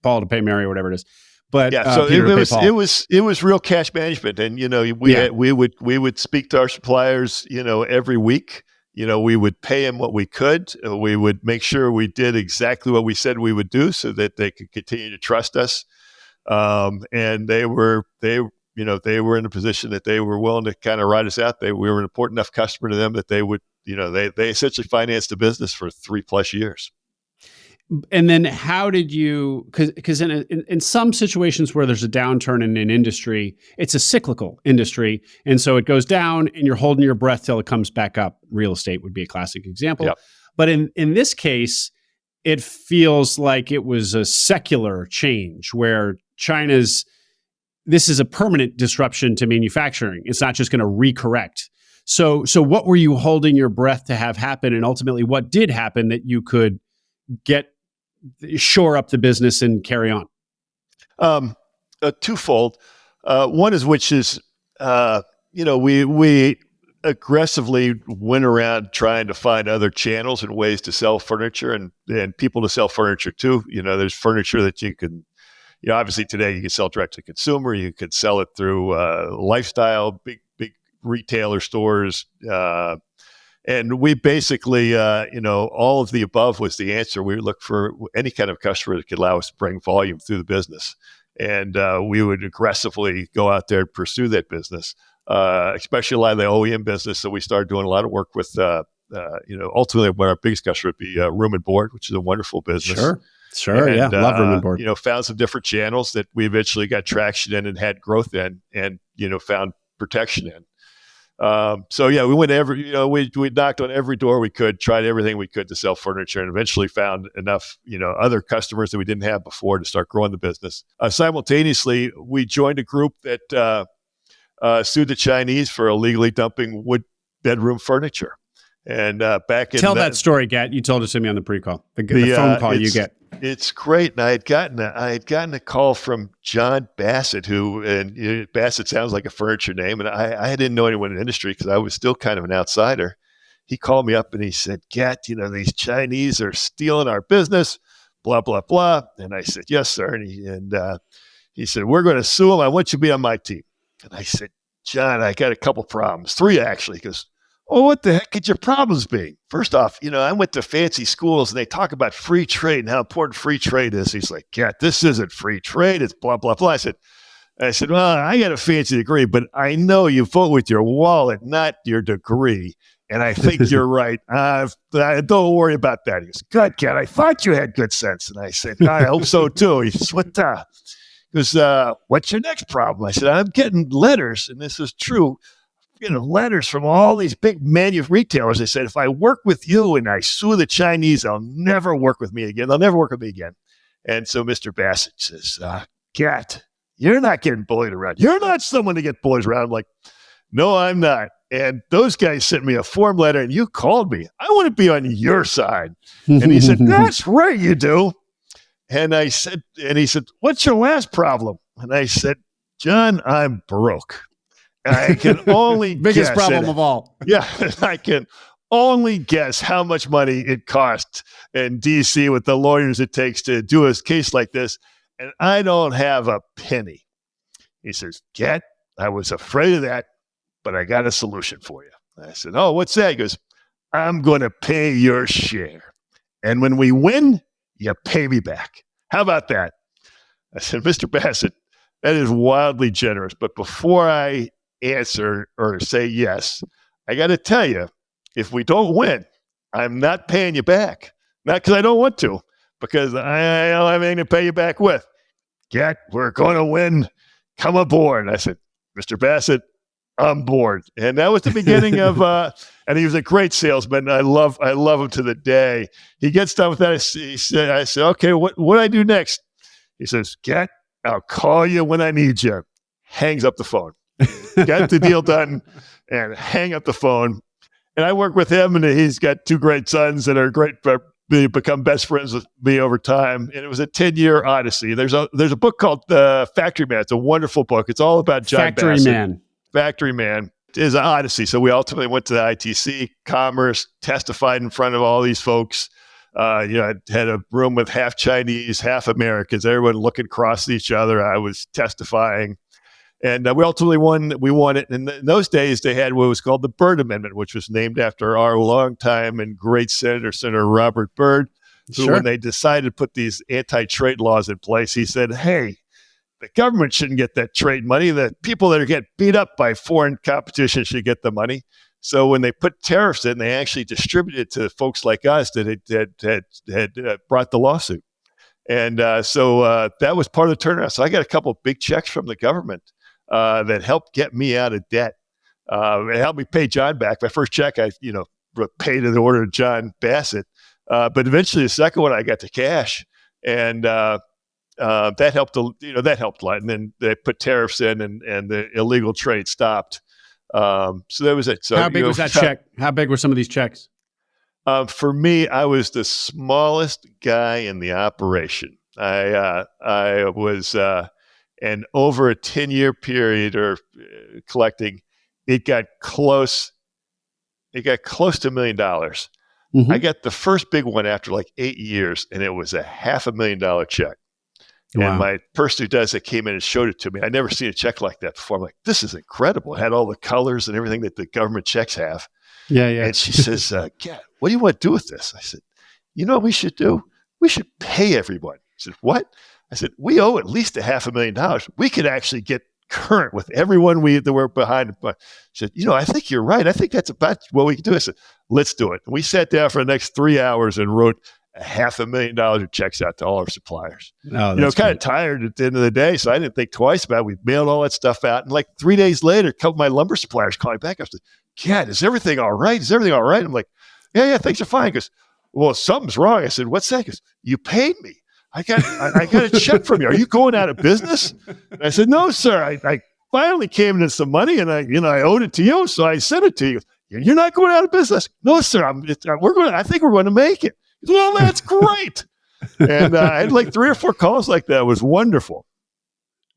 Paul to pay Mary or whatever it is. But so it was real cash management, and we would speak to our suppliers every week. We would pay them what we could. We would make sure we did exactly what we said we would do, so that they could continue to trust us. And they were in a position that they were willing to kind of ride us out. We were an important enough customer to them that they would, they essentially financed the business for 3+ years. And then how did you, because in some situations where there's a downturn in an industry, it's a cyclical industry. And so it goes down and you're holding your breath till it comes back up. Real estate would be a classic example. Yep. But in this case, it feels like it was a secular change where this is a permanent disruption to manufacturing. It's not just going to recorrect. So what were you holding your breath to have happen? And ultimately, what did happen that you could shore up the business and carry on? Twofold. One is we aggressively went around trying to find other channels and ways to sell furniture and people to sell furniture too. There's furniture that you can, obviously today you can sell direct to consumer. You could sell it through lifestyle, big retailer stores. And we basically, all of the above was the answer. We would look for any kind of customer that could allow us to bring volume through the business. And we would aggressively go out there and pursue that business, especially a lot of the OEM business. So we started doing a lot of work with, ultimately what our biggest customer would be Room and Board, which is a wonderful business. Sure. And, love Room and Board. Found some different channels that we eventually got traction in and had growth in and, found protection in. We went we knocked on every door we could, tried everything we could to sell furniture, and eventually found enough, other customers that we didn't have before to start growing the business. Simultaneously, we joined a group that sued the Chinese for illegally dumping wood bedroom furniture. And tell that story, Gat. You told it to me on the pre-call, the phone call you get. It's great, and I had gotten a call from John Bassett, Bassett sounds like a furniture name, and I didn't know anyone in the industry because I was still kind of an outsider. He called me up and he said, "Gat, these Chinese are stealing our business, blah blah blah." And I said, "Yes, sir." And He said, we're going to sue him. I want you to be on my team. And I said, John, I got a couple problems. 3, actually. He goes, oh, what the heck could your problems be? First off, I went to fancy schools and they talk about free trade and how important free trade is. He's like, Gat, this isn't free trade. It's blah, blah, blah. I said, well, I got a fancy degree, but I know you vote with your wallet, not your degree. And I think you're right. Don't worry about that. He goes, good, Gat. I thought you had good sense. And I said, I hope so too. He says, what the? He goes, what's your next problem? I said, I'm getting letters, and this is true, letters from all these big retailers. They said, if I work with you and I sue the Chinese, they'll never work with me again. They'll never work with me again. And so Mr. Bassett says, Gat, you're not getting bullied around. You're not someone to get bullied around. I'm like, no, I'm not. And those guys sent me a form letter and you called me. I want to be on your side. And he said, that's right, you do. And he said, what's your last problem? And I said, John, I'm broke. I can only biggest problem of all. Yeah, I can only guess how much money it costs in D.C. with the lawyers it takes to do a case like this. And I don't have a penny. He says, Gat, I was afraid of that, but I got a solution for you. I said, oh, what's that? He goes, I'm going to pay your share. And when we win, you pay me back. How about that? I said, Mr. Bassett, that is wildly generous. But before I answer or say yes, I got to tell you, if we don't win, I'm not paying you back. Not because I don't want to, because I don't have anything to pay you back with. Gat, we're going to win. Come aboard. And I said, Mr. Bassett, I'm bored. And that was the beginning of, and he was a great salesman. I love him to the day. He gets done with that. I said, okay, what do I do next? He says, Gat, I'll call you when I need you. Hangs up the phone. Got the deal done and hang up the phone. And I work with him, and he's got 2 great sons that are great, become best friends with me over time. And it was a 10-year odyssey. There's a book called Factory Man. It's a wonderful book. It's all about John Bassett. Factory Man is an odyssey. So we ultimately went to the ITC, Commerce, testified in front of all these folks. I had a room with half Chinese, half Americans, everyone looking across each other. I was testifying. And we ultimately won. We won it. And in those days, they had what was called the Byrd Amendment, which was named after our longtime and great Senator Robert Byrd, who, when they decided to put these anti-trade laws in place, he said, hey, the government shouldn't get that trade money. The people that are getting beat up by foreign competition should get the money. So when they put tariffs in, they actually distributed it to folks like us that had brought the lawsuit. And so that was part of the turnaround. So I got a couple of big checks from the government that helped get me out of debt. It helped me pay John back. My first check, I paid in the order of John Bassett. But eventually the second one, I got to cash. And that helped a lot. And then they put tariffs in and the illegal trade stopped. So that was it. So how big was that check? How big were some of these checks? For me, I was the smallest guy in the operation. I was, and over a 10-year period or collecting, it got close to $1 million. Mm-hmm. I got the first big one after like 8 years, and it was a $500,000 check. Wow. And my person who does it came in and showed it to me. I'd never seen a check like that before. I'm like, this is incredible. It had all the colors and everything that the government checks have. Yeah. And she says, Gat, what do you want to do with this? I said, you know what we should do? We should pay everyone. She said, what? I said, we owe at least $500,000. We could actually get current with everyone that we're behind. She said, I think you're right. I think that's about what we can do. I said, let's do it. And we sat down for the next 3 hours and wrote $500,000 of checks out to all our suppliers. Oh, kind of tired at the end of the day, so I didn't think twice about it. We mailed all that stuff out, and like 3 days later, a couple of my lumber suppliers called me back. I was like, Gat, is everything all right? Is everything all right? I'm like, yeah, things are fine. He goes, well, something's wrong. I said, what's that? He goes, you paid me. I got a check from you. Are you going out of business? And I said, no, sir. I finally came into some money, and I owed it to you, so I sent it to you. You're not going out of business. No, sir. I think we're going to make it. Well, that's great. And I had like 3 or 4 calls like that. It was wonderful.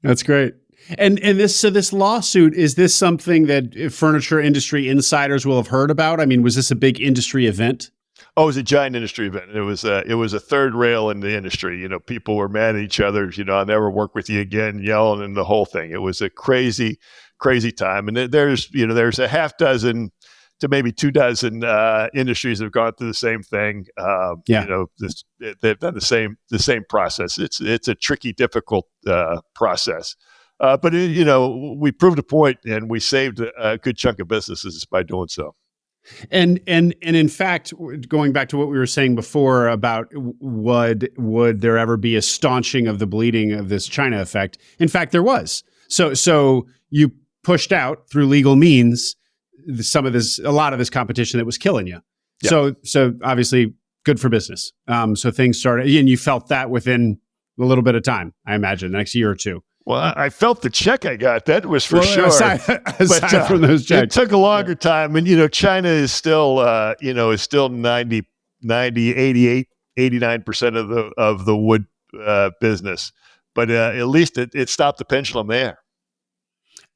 That's great. And this lawsuit, is this something that furniture industry insiders will have heard about? I mean, was this a big industry event? Oh, it was a giant industry event. It was a third rail in the industry. People were mad at each other. I'll never work with you again, yelling, and the whole thing. It was a crazy, crazy time. And there's a half dozen to maybe 24 industries that have gone through the same thing. They've done the same process. It's a tricky, difficult process. But we proved a point, and we saved a good chunk of businesses by doing so. And in fact, going back to what we were saying before about would there ever be a staunching of the bleeding of this China effect? In fact, there was. So you pushed out through legal means a lot of this competition that was killing you. Yeah. So obviously good for business. So things started, and you felt that within a little bit of time, I imagine, the next year or two. Well, I felt the check I got. That was for sure. Aside from those checks, it took a longer time. And, China is still, 90, 88, 89% of the wood business. But at least it stopped the pendulum there.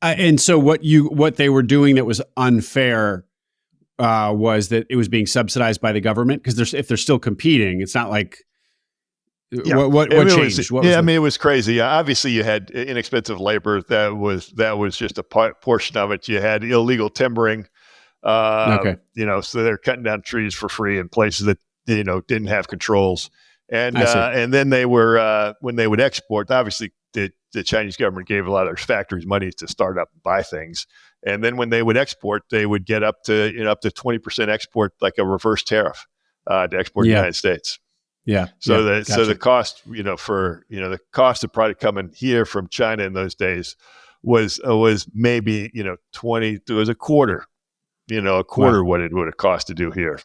And so what they were doing that was unfair was that it was being subsidized by the government, because if they're still competing, it's not like. Yeah. What changed? It was crazy. Obviously, you had inexpensive labor. That was just a portion of it. You had illegal timbering. So they're cutting down trees for free in places that didn't have controls. And then they were when they would export. Obviously, the Chinese government gave a lot of their factories money to start up and buy things. And then when they would export, they would get up to 20% export, like a reverse tariff to export the United States. Yeah. So the cost, the cost of product coming here from China in those days was maybe 20. It was a quarter what it would have cost to do here.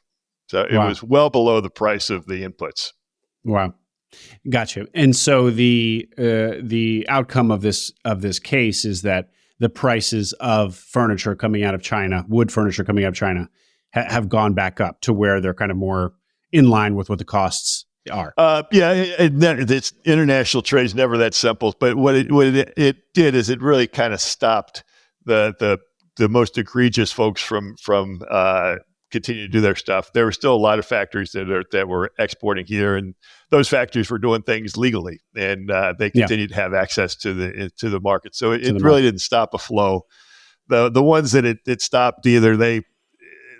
So it was well below the price of the inputs. Wow. Gotcha. And so the outcome of this case is that the prices of furniture coming out of China, wood furniture coming out of China, have gone back up to where they're kind of more in line with what the costs are. It's international trade is never that simple. But what it did is it really kind of stopped the most egregious folks from continue to do their stuff. There were still a lot of factories that were exporting here, and those factories were doing things legally, and they continued to have access to the market. So it really didn't stop a flow. The ones that it stopped, either they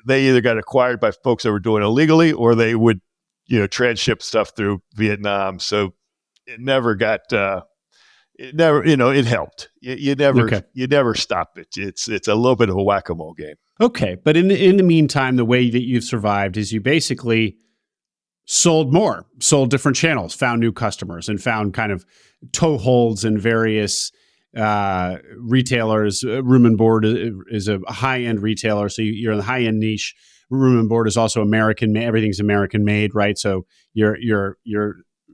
either got acquired by folks that were doing illegally, or they would transship stuff through Vietnam. So it never got. It helped. You never stop it. It's a little bit of a whack-a-mole game. Okay, but in the meantime, the way that you've survived is you basically sold different channels, found new customers, and found kind of toeholds in various retailers. Room and Board is a high-end retailer, so you're in the high-end niche. Room and Board is also American. Everything's American made, right? So you're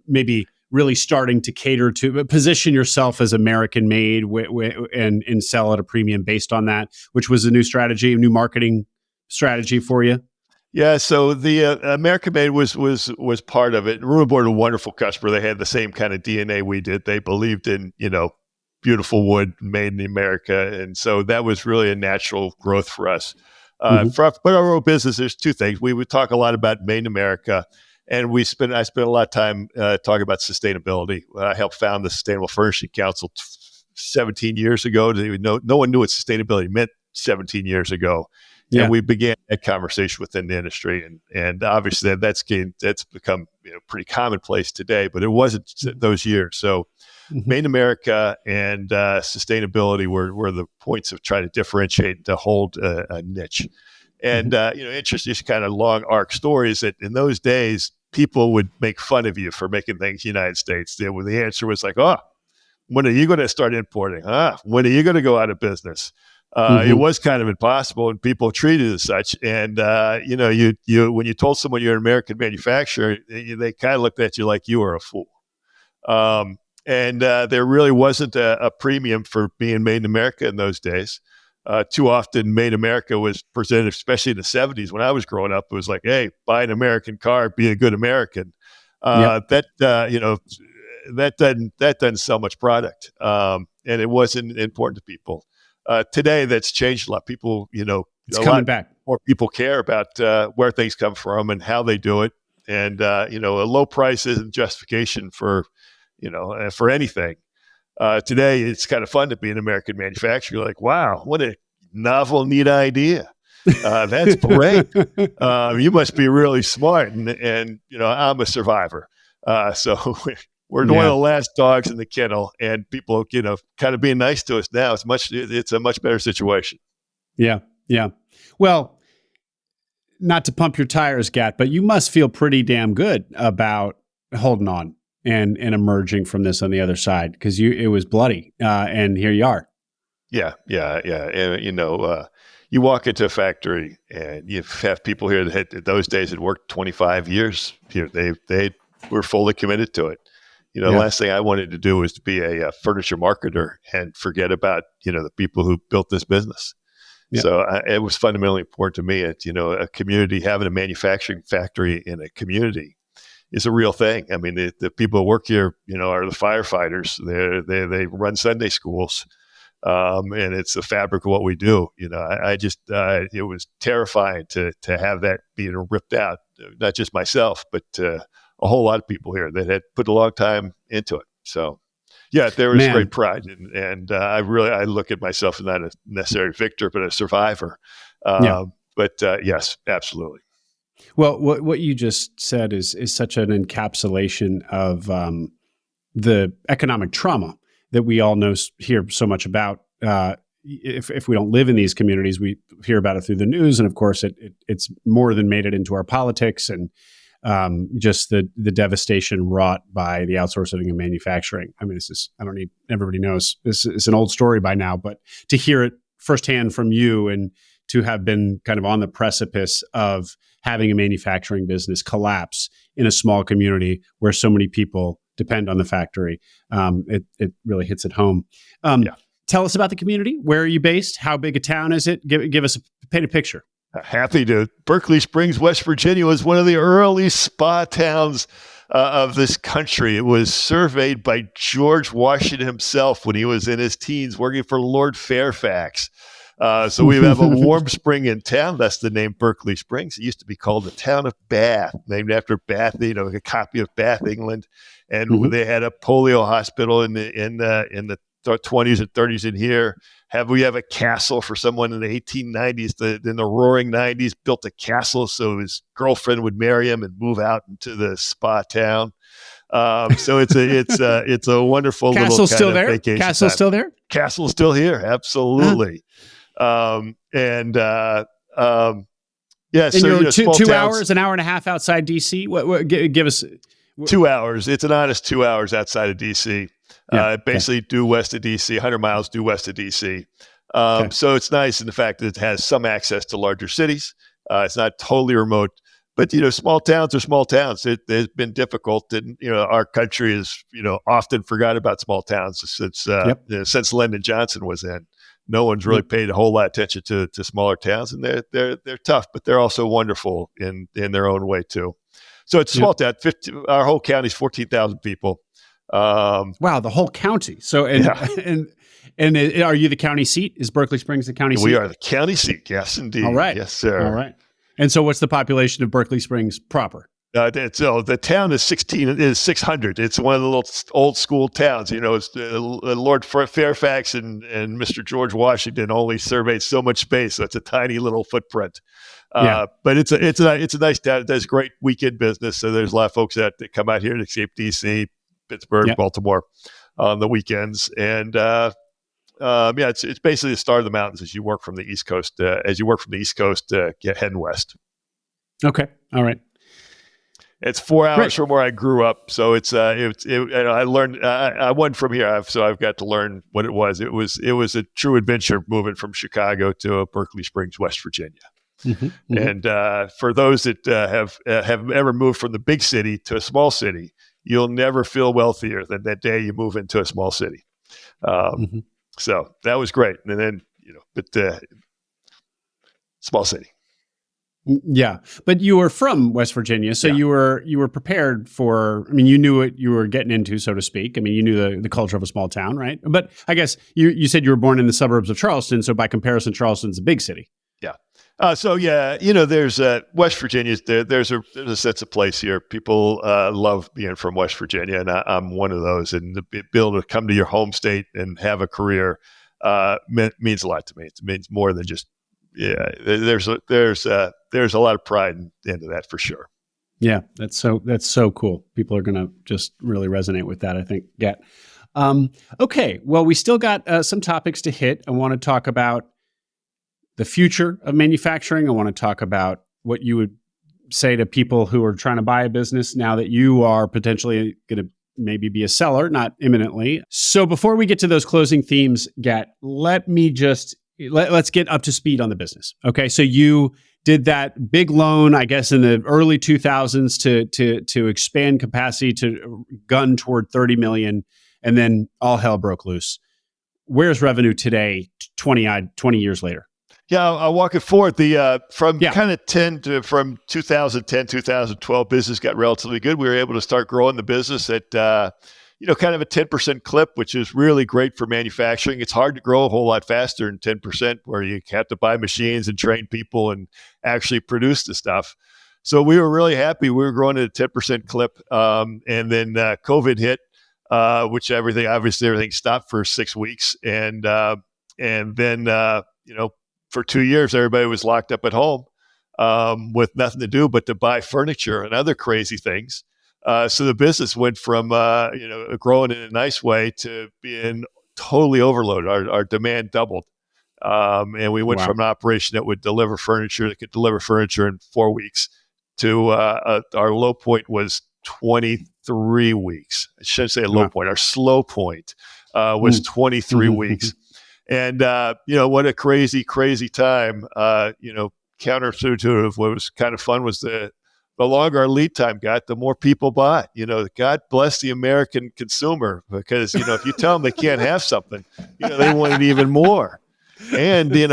maybe really starting to cater to position yourself as American made and sell at a premium based on that, which was a new strategy, a new marketing strategy for you. Yeah, so the American made was part of it. Room and Board, a wonderful customer. They had the same kind of DNA we did. They believed in beautiful wood made in America, and so that was really a natural growth for us. But our own business, there's two things. We would talk a lot about made in America. And I spent a lot of time talking about sustainability. I helped found the Sustainable Furnishing Council 17 years ago. No one knew what sustainability meant 17 years ago. Yeah. And we began that conversation within the industry. And obviously that's become pretty commonplace today, but it wasn't those years. So Made in America and sustainability were the points of trying to differentiate to hold a niche. And, interesting, kind of long arc stories that in those days, people would make fun of you for making things United States. The answer was like, when are you going to start importing? When are you going to go out of business? It was kind of impossible, and people treated it as such. And, you when you told someone you're an American manufacturer, they kind of looked at you like you were a fool. And there really wasn't a premium for being made in America in those days. Too often, Made in America was presented, especially in the 70s when I was growing up. It was like, hey, buy an American car, be a good American. That doesn't sell much product, and it wasn't important to people. Today, that's changed a lot. People, it's coming back. more people care about where things come from and how they do it. And, a low price isn't justification for, for anything. Today, it's kind of fun to be an American manufacturer. You're like, wow, what a novel, neat idea. That's great. You must be really smart. And I'm a survivor. So we're one of the last dogs in the kennel, and people, kind of being nice to us now. It's a much better situation. Yeah. Yeah. Well, not to pump your tires, Gat, but you must feel pretty damn good about holding on and emerging from this on the other side, because it was bloody, and here you are. Yeah. And, you walk into a factory and you have people here that had, those days had worked 25 years here. They were fully committed to it. The last thing I wanted to do was to be a furniture marketer and forget about, the people who built this business. Yeah. So it was fundamentally important to me that, a community, having a manufacturing factory in a community is a real thing. I mean, the people who work here, are the firefighters. They run Sunday schools. And it's the fabric of what we do. It was terrifying to have that being ripped out, not just myself, but a whole lot of people here that had put a long time into it. So, there was great pride, and I look at myself as not a necessary victor, but a survivor. But yes, absolutely. Well, what you just said is such an encapsulation of the economic trauma that we all hear so much about. If we don't live in these communities, we hear about it through the news, and of course, it's more than made it into our politics, and just the devastation wrought by the outsourcing of manufacturing. I mean, everybody knows this is an old story by now, but to hear it firsthand from you, and to have been kind of on the precipice of having a manufacturing business collapse in a small community where so many people depend on the factory, it really hits at home. Tell us about the community. Where are you based? How big a town is it? Give us paint a picture. Happy to. Berkeley Springs, West Virginia was one of the early spa towns of this country. It was surveyed by George Washington himself when he was in his teens working for Lord Fairfax. So we have a warm spring in town. That's the name Berkeley Springs. It used to be called the town of Bath, named after Bath, a copy of Bath, England. And they had a polio hospital in the 20s and 30s in here. We have a castle for someone in the 1890s, in the roaring 90s, built a castle so his girlfriend would marry him and move out into the spa town. So it's a wonderful Castle's little still there. Vacation Castle's time. Still there. Castle's still here, absolutely. And So you're small 2 towns, hours, an hour and a half outside DC. Give us 2 hours. It's an honest 2 hours outside of DC. Basically due west of DC, 100 miles due west of DC. So it's nice in the fact that it has some access to larger cities. It's not totally remote, but small towns are small towns. It's been difficult, and our country is often forgot about small towns since Lyndon Johnson was in. No one's really paid a whole lot of attention to smaller towns, and they're tough, but they're also wonderful in their own way too. So it's a small town. Our whole county is 14,000 people. Wow, the whole county. So and are you the county seat? Is Berkeley Springs the county seat? We are the county seat. Yes, indeed. All right. Yes, sir. All right. And so, what's the population of Berkeley Springs proper? The town is 600. It's one of the little old school towns. It's Lord Fairfax and Mr. George Washington only surveyed so much space, so it's a tiny little footprint. But it's a nice town. It does great weekend business. So there's a lot of folks that come out here to escape DC, Pittsburgh, Baltimore on the weekends, and it's basically the star of the mountains as you work from the East Coast. Heading west. Okay, all right. It's 4 hours from where I grew up, so I learned. I went from here, so I've got to learn what it was. It was a true adventure moving from Chicago to Berkeley Springs, West Virginia. And for those that have ever moved from the big city to a small city, you'll never feel wealthier than that day you move into a small city. So that was great. And then small city. Yeah, but you were from West Virginia, so you were prepared for. I mean, you knew what you were getting into, so to speak. I mean, you knew the culture of a small town, right? But I guess you said you were born in the suburbs of Charleston, so by comparison, Charleston's a big city. Yeah, So yeah, there's West Virginia. There's a sense of place here. People love being from West Virginia, and I'm one of those. And to be able to come to your home state and have a career means a lot to me. It means more than just There's a lot of pride into that for sure. Yeah, that's so cool. People are going to just really resonate with that, I think. Gat. Okay, well, we still got some topics to hit. I want to talk about the future of manufacturing. I want to talk about what you would say to people who are trying to buy a business now that you are potentially going to maybe be a seller, not imminently. So before we get to those closing themes, Gat, let's get up to speed on the business. Okay, so you did that big loan, I guess, in the early 2000s to expand capacity to gun toward 30 million, and then all hell broke loose. Where's revenue today, 20 years later? Yeah, I'll walk it forward. From 2010, 2012, business got relatively good. We were able to start growing the business at kind of a 10% clip, which is really great for manufacturing. It's hard to grow a whole lot faster than 10%, where you have to buy machines and train people and actually produce the stuff. So we were really happy. We were growing at a 10% clip, and then COVID hit, which everything stopped for 6 weeks, and then for 2 years, everybody was locked up at home with nothing to do but to buy furniture and other crazy things. So the business went from growing in a nice way to being totally overloaded. Our demand doubled, and we went from an operation that could deliver furniture in 4 weeks to our low point was 23 weeks. I shouldn't say a low point. Our slow point was 23 weeks. And, what a crazy, crazy time. Counterintuitive, what was kind of fun was the longer our lead time got, the more people bought. God bless the American consumer, because, if you tell them they can't have something, they want it even more. And, you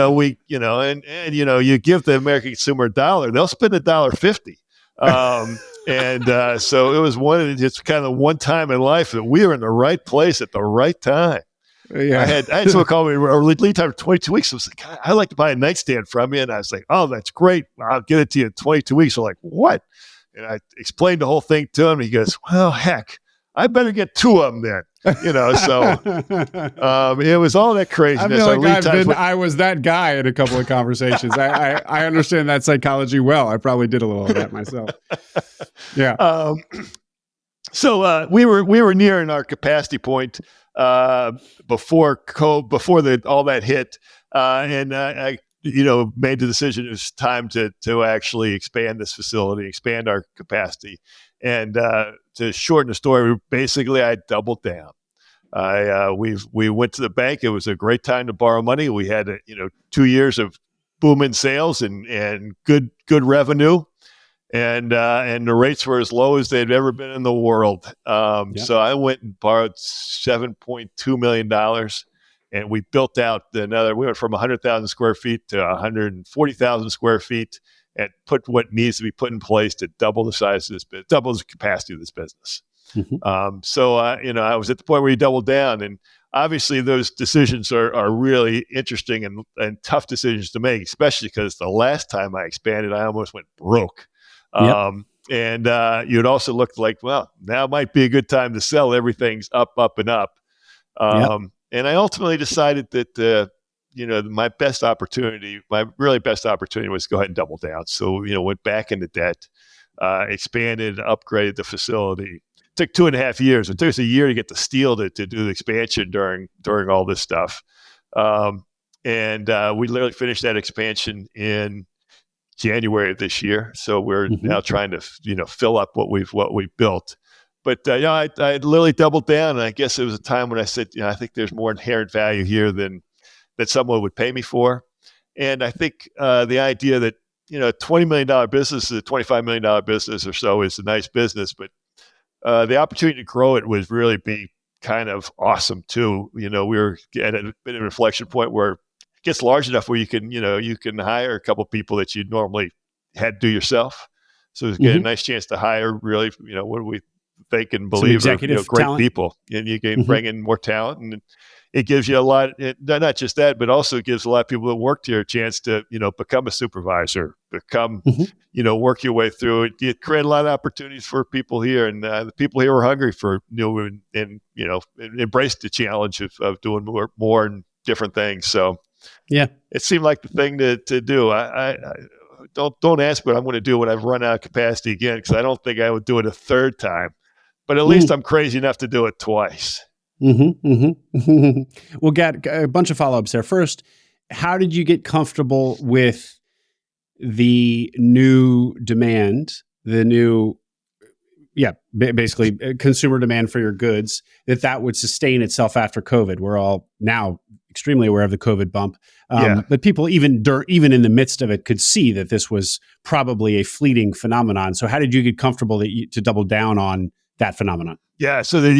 give the American consumer $1, they'll spend $1.50. So it was it's kind of one time in life that we were in the right place at the right time. Yeah. I had someone call me, our lead time for 22 weeks. I was like, I'd like to buy a nightstand from you. And I was like, oh, that's great. I'll get it to you in 22 weeks. I'm like, what? And I explained the whole thing to him. He goes, well, heck, I better get 2 of them then. So it was all that craziness. I feel like I was that guy in a couple of conversations. I understand that psychology well. I probably did a little of that myself. Yeah. So we were nearing our capacity point before all that hit, and I made the decision it was time to actually expand this facility, expand our capacity, and to shorten the story, basically I doubled down. We went to the bank. It was a great time to borrow money. We had 2 years of booming sales and good revenue. And the rates were as low as they'd ever been in the world. So I went and borrowed $7.2 million, and we built out we went from 100,000 square feet to 140,000 square feet, and put what needs to be put in place to double the size of this business, double the capacity of this business. So I was at the point where you double down, and obviously those decisions are really interesting and tough decisions to make, especially because the last time I expanded, I almost went broke. And you'd also looked like, well, now might be a good time to sell. Everything's up, and up. And I ultimately decided that, my really best opportunity was to go ahead and double down. So, went back into debt, expanded, upgraded the facility. It took 2.5 years. It took us a year to get the steel to do the expansion during all this stuff. And we literally finished that expansion in January of this year. So we're now trying to, fill up what we've built. But I literally doubled down, and I guess it was a time when I said, I think there's more inherent value here than that someone would pay me for. And I think the idea that $20 million business is a $25 million business or so is a nice business, but the opportunity to grow it would really be kind of awesome too. We were at a bit of an inflection point where gets large enough where you can hire a couple of people that you'd normally had to do yourself. So it's a nice chance to hire really, think and Some believe are executive great talent. people, and you can bring in more talent, and it gives you a lot. Not just that, but also gives a lot of people that work here a chance to become a supervisor, become work your way through it. You create a lot of opportunities for people here, and the people here are hungry for and embrace the challenge of doing more and different things. So Yeah. it seemed like the thing to do. I don't ask what I'm going to do when I've run out of capacity again, because I don't think I would do it a third time. But at least I'm crazy enough to do it twice. Well, Gat, a bunch of follow-ups there. First, how did you get comfortable with the new demand, basically consumer demand for your goods, that would sustain itself after COVID? We're all now extremely aware of the COVID bump. But people even in the midst of it could see that this was probably a fleeting phenomenon. So how did you get comfortable to double down on that phenomenon? Yeah, so that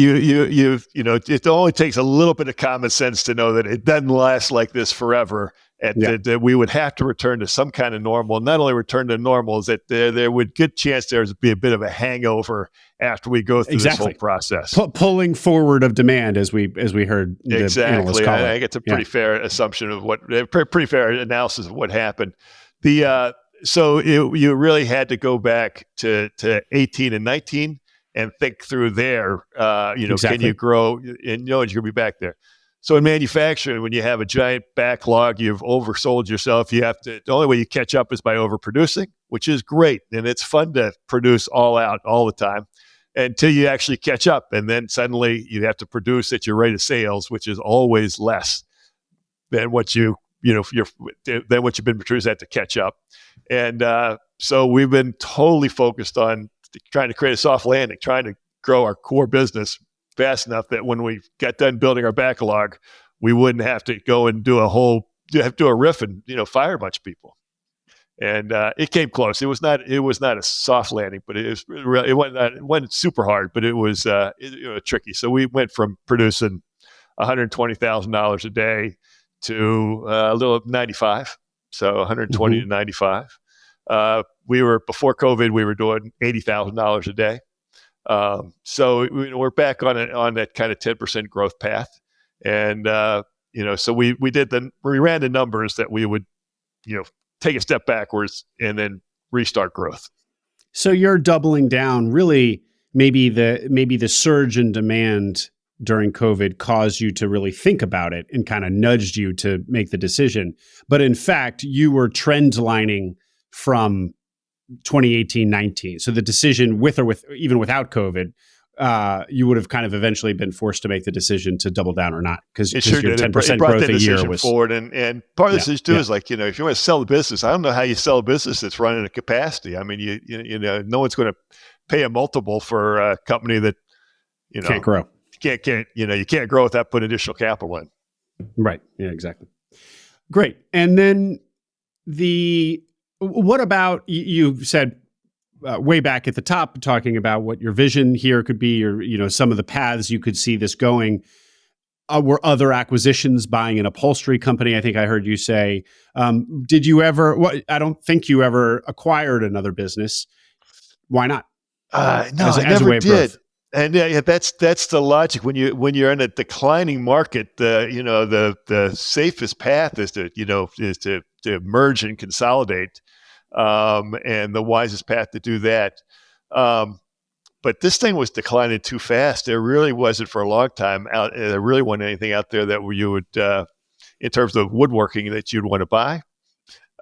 it only takes a little bit of common sense to know that it doesn't last like this forever, and that we would have to return to some kind of normal. Not only return to normal, is that there would good chance there would be a bit of a hangover after we go through this whole process. Pulling forward of demand, as we heard the analysts call it. I think it's a pretty fair assumption of pretty fair analysis of what happened. So you really had to go back to 18 and 19. And think through there, can you grow? And you're going to be back there. So in manufacturing, when you have a giant backlog, you've oversold yourself. The only way you catch up is by overproducing, which is great. And it's fun to produce all out all the time until you actually catch up. And then suddenly you have to produce at your rate of sales, which is always less than what you've been producing at to catch up. And so we've been totally focused on trying to create a soft landing, trying to grow our core business fast enough that when we got done building our backlog, we wouldn't have to go and do a riff and fire a bunch of people. And it came close. It was not a soft landing, but it wasn't super hard, but it was tricky. So we went from producing $120,000 a day to a little 95, so 120 to 95. Before COVID, we were doing $80,000 a day. So we're back on that kind of 10% growth path. And, so we ran the numbers that we would, take a step backwards and then restart growth. So you're doubling down. Really, maybe the surge in demand during COVID caused you to really think about it and kind of nudged you to make the decision. But in fact, you were trend lining from 2018-19. So the decision even without COVID, you would have kind of eventually been forced to make the decision to double down or not, because your 10% growth a year was forward. And part of this is too is like, if you want to sell the business, I don't know how you sell a business that's running at capacity. I mean, no one's going to pay a multiple for a company that, can't grow. You can't grow without putting additional capital in. Right. Yeah, exactly. Great. And then what about, you said way back at the top, talking about what your vision here could be, or, some of the paths you could see this going, were other acquisitions, buying an upholstery company, I think I heard you say. Did you ever, I don't think you ever acquired another business. Why not? No, I never did. And that's the logic. When you're in a declining market, the safest path is to merge and consolidate, and the wisest path to do that. But this thing was declining too fast. There really wasn't for a long time out. There really wasn't anything out there that you would, in terms of woodworking, that you'd want to buy.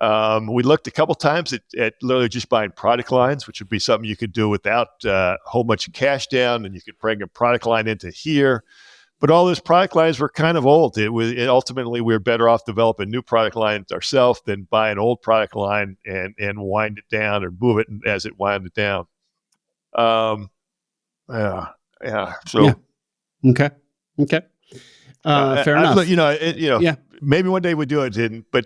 We looked a couple times at literally just buying product lines, which would be something you could do without a whole bunch of cash down, and you could bring a product line into here. But all those product lines were kind of old. Ultimately, we were better off developing new product lines ourselves than buy an old product line and wind it down or move it as it wound it down. So okay. Fair enough. Maybe one day we do it, didn't. But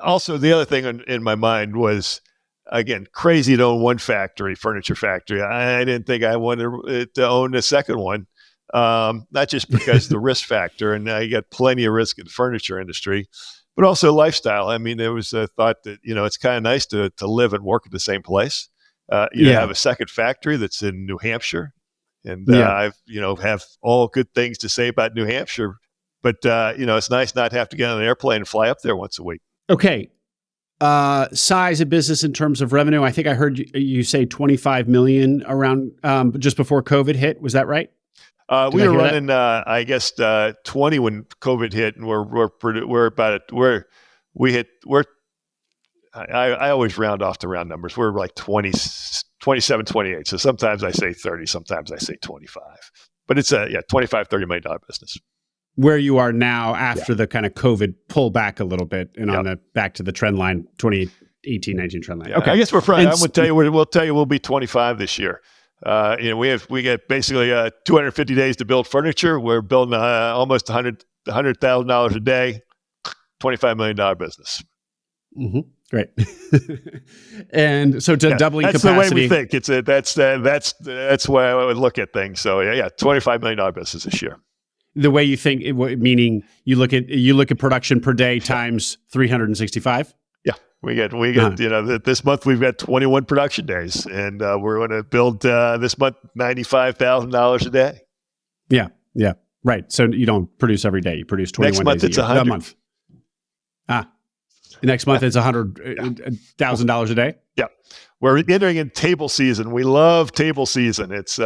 also, the other thing in my mind was, again, crazy to own one furniture factory. I didn't think I wanted to own a second one. Not just because of the risk factor, and you got plenty of risk in the furniture industry, but also lifestyle. I mean, there was a thought that, it's kind of nice to live and work at the same place. Have a second factory that's in New Hampshire. And Yeah. I've, have all good things to say about New Hampshire, but it's nice not to have to get on an airplane and fly up there once a week. Okay. Size of business in terms of revenue. I think I heard you say 25 million around just before COVID hit. Was that right? We were running, 20 when COVID hit, and I always round off to round numbers. We're like 20, 27, 28. So sometimes I say 30, sometimes I say 25, but it's a $25, $30 million business. Where you are now after the kind of COVID pull back a little bit and on the back to the trend line, 2018, 19 trend line. Yeah, okay. I guess we'll tell you we'll be 25 this year. We get basically 250 days to build furniture. We're building almost $100,000 a day, $25 million business. Mm-hmm. Great. And so doubling that's capacity. That's the way we think. That's why I would look at things. So $25 million business this year. The way you think, meaning you look at production per day times 365. Yeah, we get this month we've got 21 production days, and we're going to build this month $95,000 a day. Yeah, right. So you don't produce every day; you produce 21 Next month days it's a year. 100. A month. Next month it's $100,000 a day. Yeah, we're entering in table season. We love table season. It's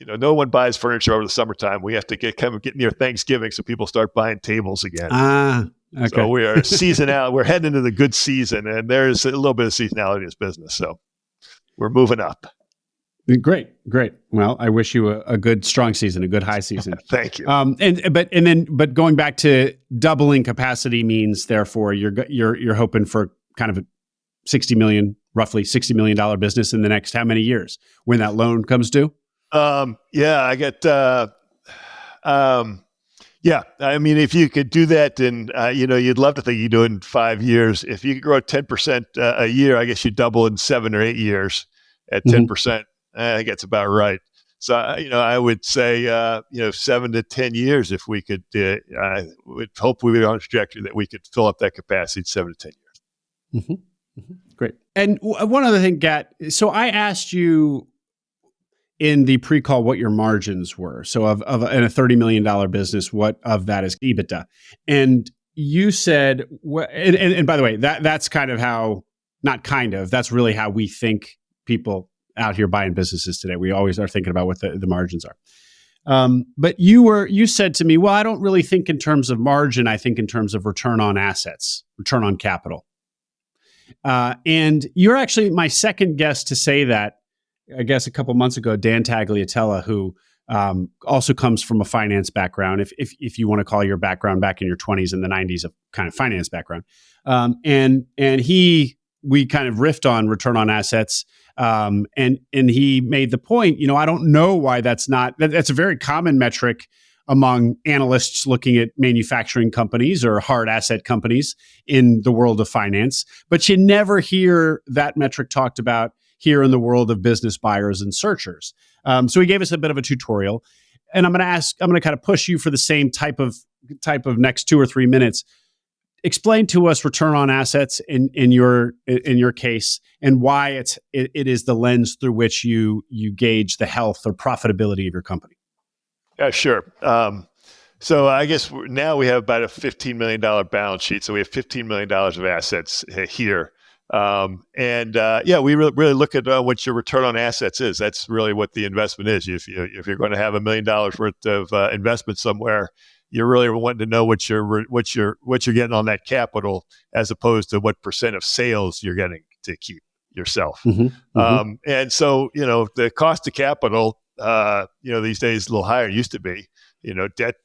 no one buys furniture over the summertime. We have to get near Thanksgiving so people start buying tables again. Okay. So we are seasonal. We're heading into the good season, and there's a little bit of seasonality in this business. So we're moving up. Great. Well, I wish you a good strong season, a good high season. Thank you. But going back to doubling capacity means therefore you're hoping for kind of a roughly $60 million business in the next how many years when that loan comes due? I get, I mean, if you could do that, then, you'd love to think you do it in 5 years. If you could grow 10% a year, I guess you double in 7 or 8 years at 10%. I think that's about right. So, I would say, 7 to 10 years, if we could, I would hope we were on a trajectory that we could fill up that capacity in 7 to 10 years. Mm-hmm. Mm-hmm. Great. And one other thing, Gat, so I asked you in the pre-call what your margins were. So in a $30 million business, what of that is EBITDA? And you said, and by the way, that's kind of how, not kind of, that's really how we think people out here buying businesses today. We always are thinking about what the margins are. But you said to me, well, I don't really think in terms of margin. I think in terms of return on assets, return on capital. And you're actually my second guest to say that. I guess a couple months ago, Dan Tagliatella, who also comes from a finance background, if you want to call your background back in your 20s and the 90s, a kind of finance background, and we kind of riffed on return on assets, and he made the point, I don't know why that's a very common metric among analysts looking at manufacturing companies or hard asset companies in the world of finance, but you never hear that metric talked about here in the world of business buyers and searchers. So he gave us a bit of a tutorial, and I'm going to kind of push you for the same type of next 2 or 3 minutes. Explain to us return on assets in your case, and why it is the lens through which you gauge the health or profitability of your company. Yeah, sure. So I guess now we have about a $15 million balance sheet. So we have $15 million of assets here. We really look at what your return on assets is. That's really what the investment is. If you're going to have $1 million worth of investment somewhere, you're really wanting to know what you're getting on that capital, as opposed to what percent of sales you're getting to keep yourself. Mm-hmm. Mm-hmm. And so the cost of capital, these days a little higher. It used to be. Debt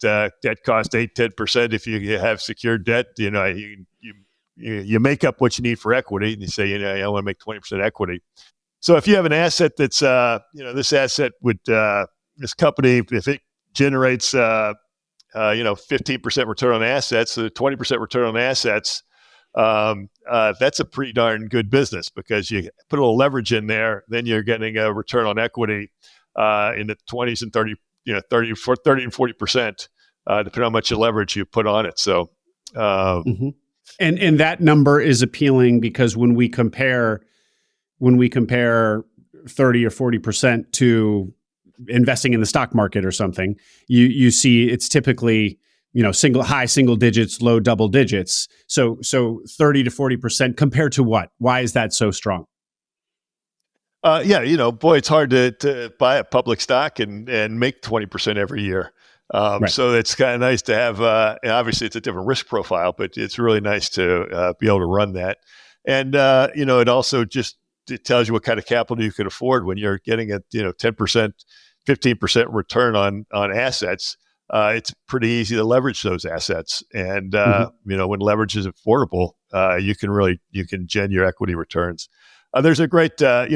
costs 8-10%. If you have secured debt, you make up what you need for equity, and you say, I want to make 20% equity. So if you have an asset that's, this asset would, this company, if it generates, 15% return on assets, so 20% return on assets, that's a pretty darn good business, because you put a little leverage in there, then you're getting a return on equity in the 20s and 30 and 40%, depending on how much leverage you put on it. So, mm-hmm. And that number is appealing because when we compare 30 or 40% to investing in the stock market or something, you see it's typically, high single digits, low double digits. So 30 to 40% compared to what? Why is that so strong? Boy, it's hard to buy a public stock and make 20% every year. Right. So it's kind of nice to have, obviously it's a different risk profile, but it's really nice to be able to run that. And, it also it tells you what kind of capital you can afford when you're getting a, 10%, 15% return on assets. It's pretty easy to leverage those assets. And, when leverage is affordable, you can gen your equity returns. There's a great, a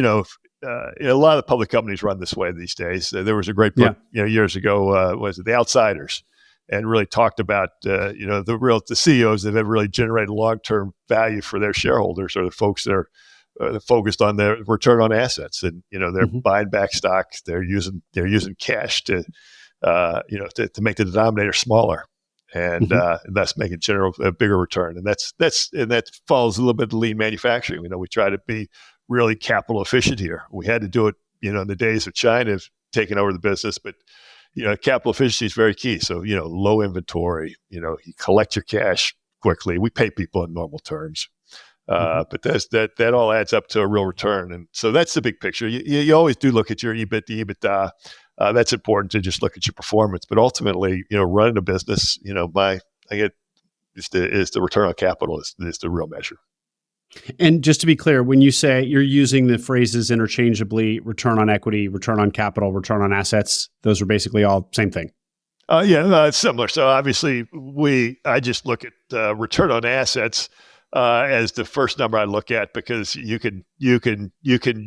lot of public companies run this way these days. There was a great book, years ago, was it The Outsiders, and really talked about, the CEOs that have really generated long-term value for their shareholders, or the folks that are focused on their return on assets, and they're buying back stocks. They're using cash to make the denominator smaller, and thus make a bigger return. And that follows a little bit of lean manufacturing. We try to be really capital efficient here. We had to do it, in the days of China taking over the business, but capital efficiency is very key. So low inventory. You collect your cash quickly. We pay people in normal terms. But that all adds up to a real return. And so that's the big picture. You always do look at your EBITDA. That's important to just look at your performance. But ultimately, running a business, is the return on capital is the real measure. And just to be clear, when you say you're using the phrases interchangeably, return on equity, return on capital, return on assets, those are basically all same thing. It's similar. So obviously, I just look at return on assets as the first number I look at, because you can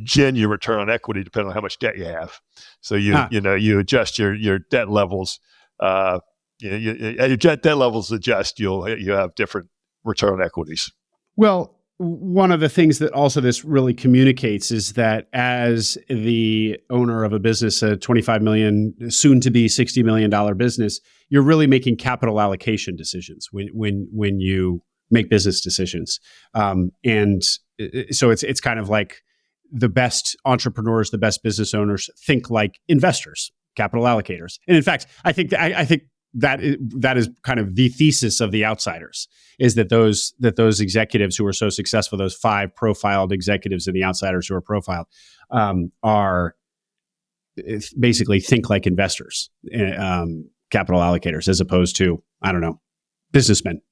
gen your return on equity depending on how much debt you have. So you adjust your debt levels. As your debt levels adjust, you have different return on equities. Well, one of the things that also this really communicates is that as the owner of a business, a $25 million, soon to be $60 million business, you're really making capital allocation decisions when you make business decisions. And so it's kind of like the best entrepreneurs, the best business owners think like investors, capital allocators. And in fact, I think that is kind of the thesis of The Outsiders, is that those executives who are so successful, those 5 profiled executives in The Outsiders who are profiled, are basically think like investors, capital allocators, as opposed to, I don't know, businessmen.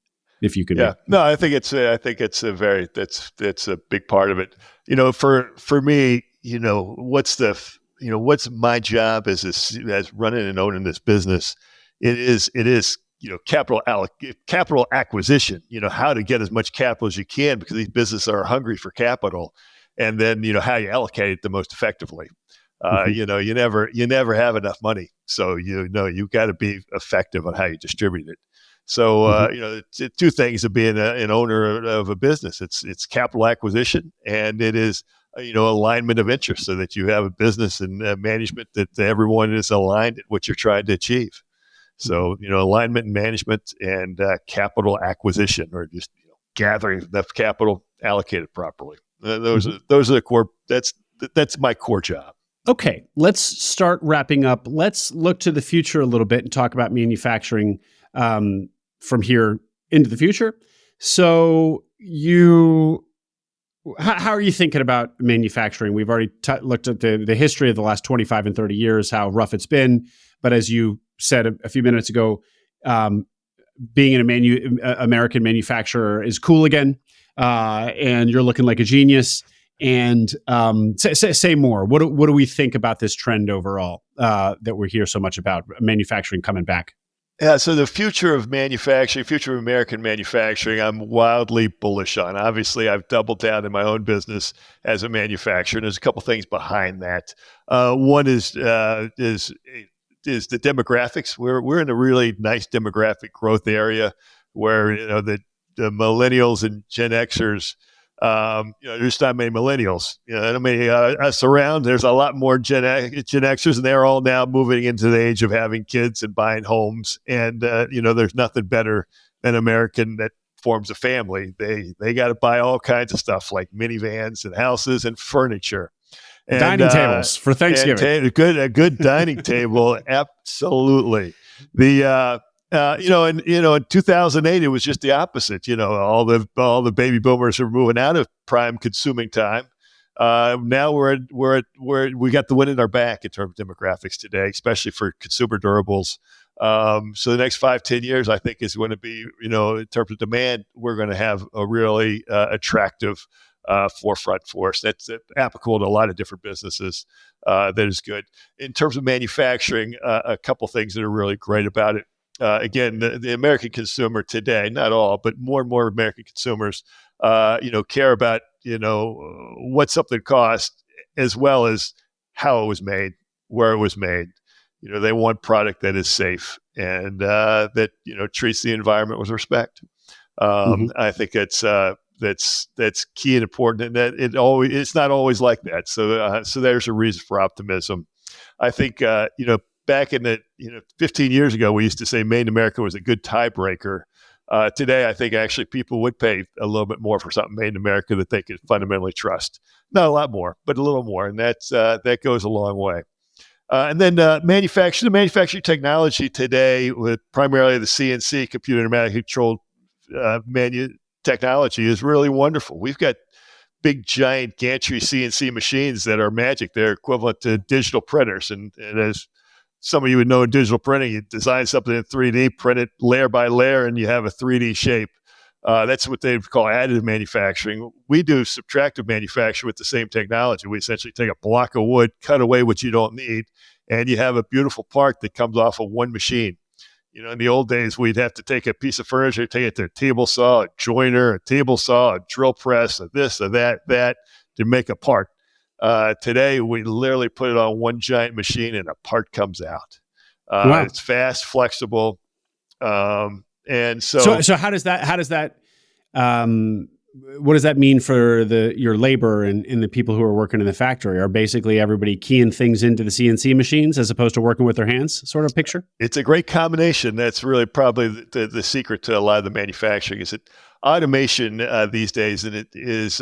If you could, no, I think it's a that's a big part of it. For me, what's my job as running and owning this business? It is capital acquisition. How to get as much capital as you can, because these businesses are hungry for capital, and then how you allocate it the most effectively. You never have enough money, so you've got to be effective on how you distribute it. So, two things of being an owner of a business. It's capital acquisition, and it is, alignment of interest, so that you have a business and management that everyone is aligned at what you're trying to achieve. So, alignment and management, and capital acquisition, or just gathering enough capital allocated properly. Those are the core. That's my core job. Okay, let's start wrapping up. Let's look to the future a little bit and talk about manufacturing from here into the future. So how are you thinking about manufacturing? We've already looked at the history of the last 25 and 30 years, how rough it's been. But as you said a few minutes ago, being an American manufacturer is cool again, and you're looking like a genius. And say more. What do we think about this trend overall that we hear so much about, manufacturing coming back? Yeah, so the future of manufacturing, future of American manufacturing, I'm wildly bullish on. Obviously, I've doubled down in my own business as a manufacturer, and there's a couple things behind that. One is the demographics. We're in a really nice demographic growth area where the millennials and Gen Xers. There's not many millennials. Not many us around. There's a lot more Gen Xers, and they're all now moving into the age of having kids and buying homes. And there's nothing better than an American that forms a family. They got to buy all kinds of stuff like minivans and houses and furniture. And, Dining tables for Thanksgiving. A good dining table. Absolutely. In 2008, it was just the opposite. All the baby boomers are moving out of prime consuming time. Now we got the wind in our back in terms of demographics today, especially for consumer durables. So the next 5-10 years, I think, is going to be, in terms of demand, we're going to have a really attractive forefront for us. That's applicable to a lot of different businesses. That is good. In terms of manufacturing, a couple things that are really great about it. Again, the American consumer today, not all, but more and more American consumers, care about, what something costs as well as how it was made, where it was made. They want product that is safe and that, treats the environment with respect. I think that's key and important, and that it's not always like that. So there's a reason for optimism. I think back in 15 years ago, we used to say Made in America was a good tiebreaker. Today, I think actually people would pay a little bit more for something made in America that they could fundamentally trust. Not a lot more, but a little more, and that goes a long way. And then manufacturing technology today, with primarily the CNC, computer automatically controlled technology, is really wonderful. We've got big, giant gantry CNC machines that are magic. They're equivalent to digital printers. And as some of you would know, in digital printing, you design something in 3D, print it layer by layer, and you have a 3D shape. That's what they call additive manufacturing. We do subtractive manufacturing with the same technology. We essentially take a block of wood, cut away what you don't need, and you have a beautiful part that comes off of one machine. In the old days, we'd have to take a piece of furniture, take it to a table saw, a joiner, a table saw, a drill press, a this, a that to make a part. Today, we literally put it on one giant machine and a part comes out. Wow. It's fast, flexible. And so how does that what does that mean for your labor and the people who are working in the factory? Are basically everybody keying things into the CNC machines as opposed to working with their hands, sort of picture? It's a great combination. That's really probably the secret to a lot of the manufacturing is that automation these days, and it is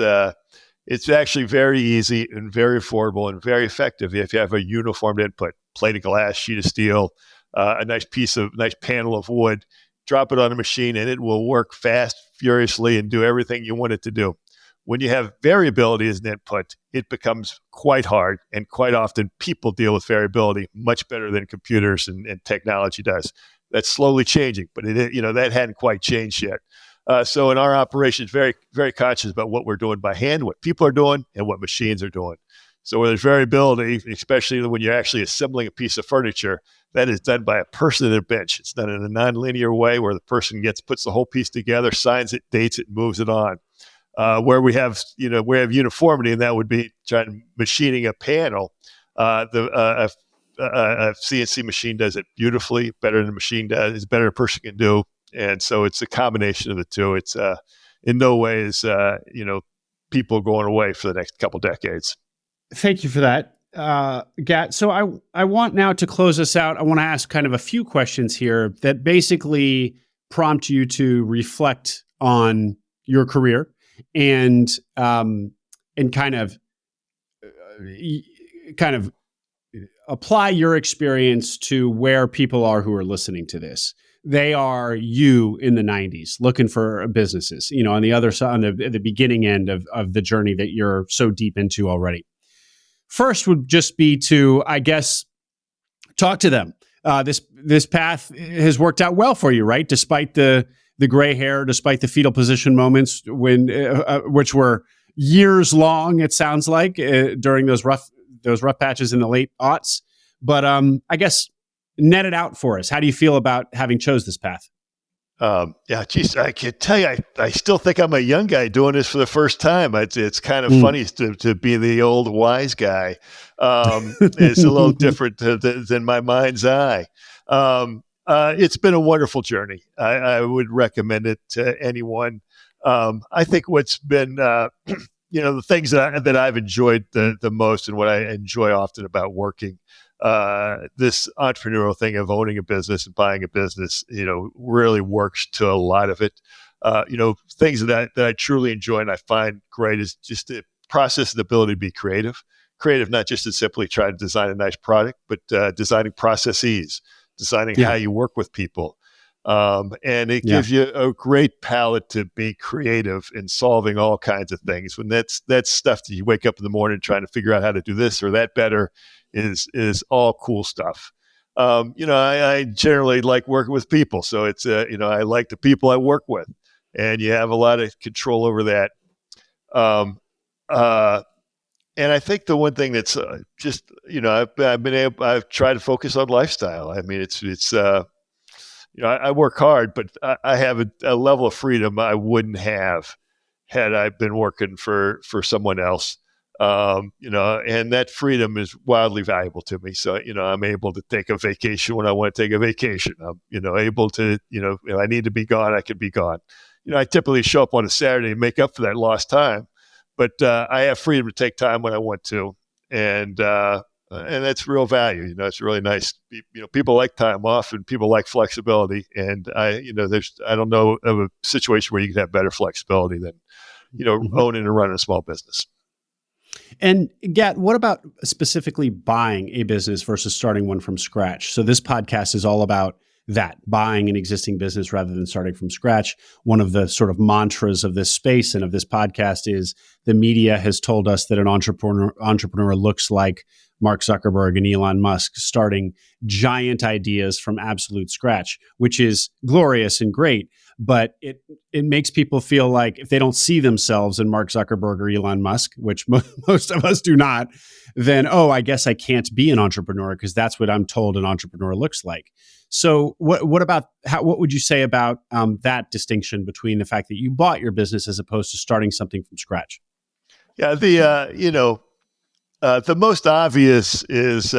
it's actually very easy and very affordable and very effective if you have a uniformed input, plate of glass, sheet of steel, a nice panel of wood. Drop it on a machine and it will work fast, furiously, and do everything you want it to do. When you have variability as an input, it becomes quite hard, and quite often people deal with variability much better than computers and technology does. That's slowly changing, but that hadn't quite changed yet. So in our operations, very, very conscious about what we're doing by hand, what people are doing, and what machines are doing. So where there's variability, especially when you're actually assembling a piece of furniture, that is done by a person at a bench. It's done in a nonlinear way where the person puts the whole piece together, signs it, dates it, moves it on. Where we have uniformity, and that would be machining a panel. A CNC machine does it beautifully, better than a machine does. It's better than a person can do, and so it's a combination of the two. It's in no way is people going away for the next couple decades. Thank you for that, Gat. So I want now to close us out. I want to ask kind of a few questions here that basically prompt you to reflect on your career and kind of apply your experience to where people are who are listening to this. They are you in the 90s looking for businesses, on the other side, on the beginning end of the journey that you're so deep into already. First would just be to, I guess, talk to them. This path has worked out well for you, right? Despite the gray hair, despite the fetal position moments which were years long, it sounds like, during those rough patches in the late aughts. But I guess net it out for us. How do you feel about having chose this path? I can tell you, I still think I'm a young guy doing this for the first time. It's kind of funny to be the old wise guy. It's a little different than my mind's eye. It's been a wonderful journey. I would recommend it to anyone. I think what's been, the things that I've enjoyed the most, and what I enjoy often about working, this entrepreneurial thing of owning a business and buying a business, really works to a lot of it. Things that I truly enjoy and I find great is just the process and the ability to be creative. creative, not just to simply try to design a nice product, but designing processes, designing how you work with people. And it gives you a great palette to be creative in solving all kinds of things. When that's stuff that you wake up in the morning trying to figure out how to do this or that better is all cool stuff. I generally like working with people. So it's, I like the people I work with, and you have a lot of control over that. And I think the one thing that's I've tried to focus on lifestyle. I mean, I work hard, but I have a level of freedom I wouldn't have had I been working for someone else. And that freedom is wildly valuable to me. So, I'm able to take a vacation when I want to take a vacation. I'm, able to, if I need to be gone, I can be gone. I typically show up on a Saturday and make up for that lost time, but I have freedom to take time when I want to. And that's real value. It's really nice. People like time off and people like flexibility. And I don't know of a situation where you can have better flexibility than, owning and running a small business. And Gat, what about specifically buying a business versus starting one from scratch? So this podcast is all about that, buying an existing business rather than starting from scratch. One of the sort of mantras of this space and of this podcast is the media has told us that an entrepreneur looks like Mark Zuckerberg and Elon Musk starting giant ideas from absolute scratch, which is glorious and great. But it makes people feel like if they don't see themselves in Mark Zuckerberg or Elon Musk, which most of us do not, then, I guess I can't be an entrepreneur because that's what I'm told an entrepreneur looks like. So what would you say about that distinction between the fact that you bought your business as opposed to starting something from scratch? Yeah, the most obvious is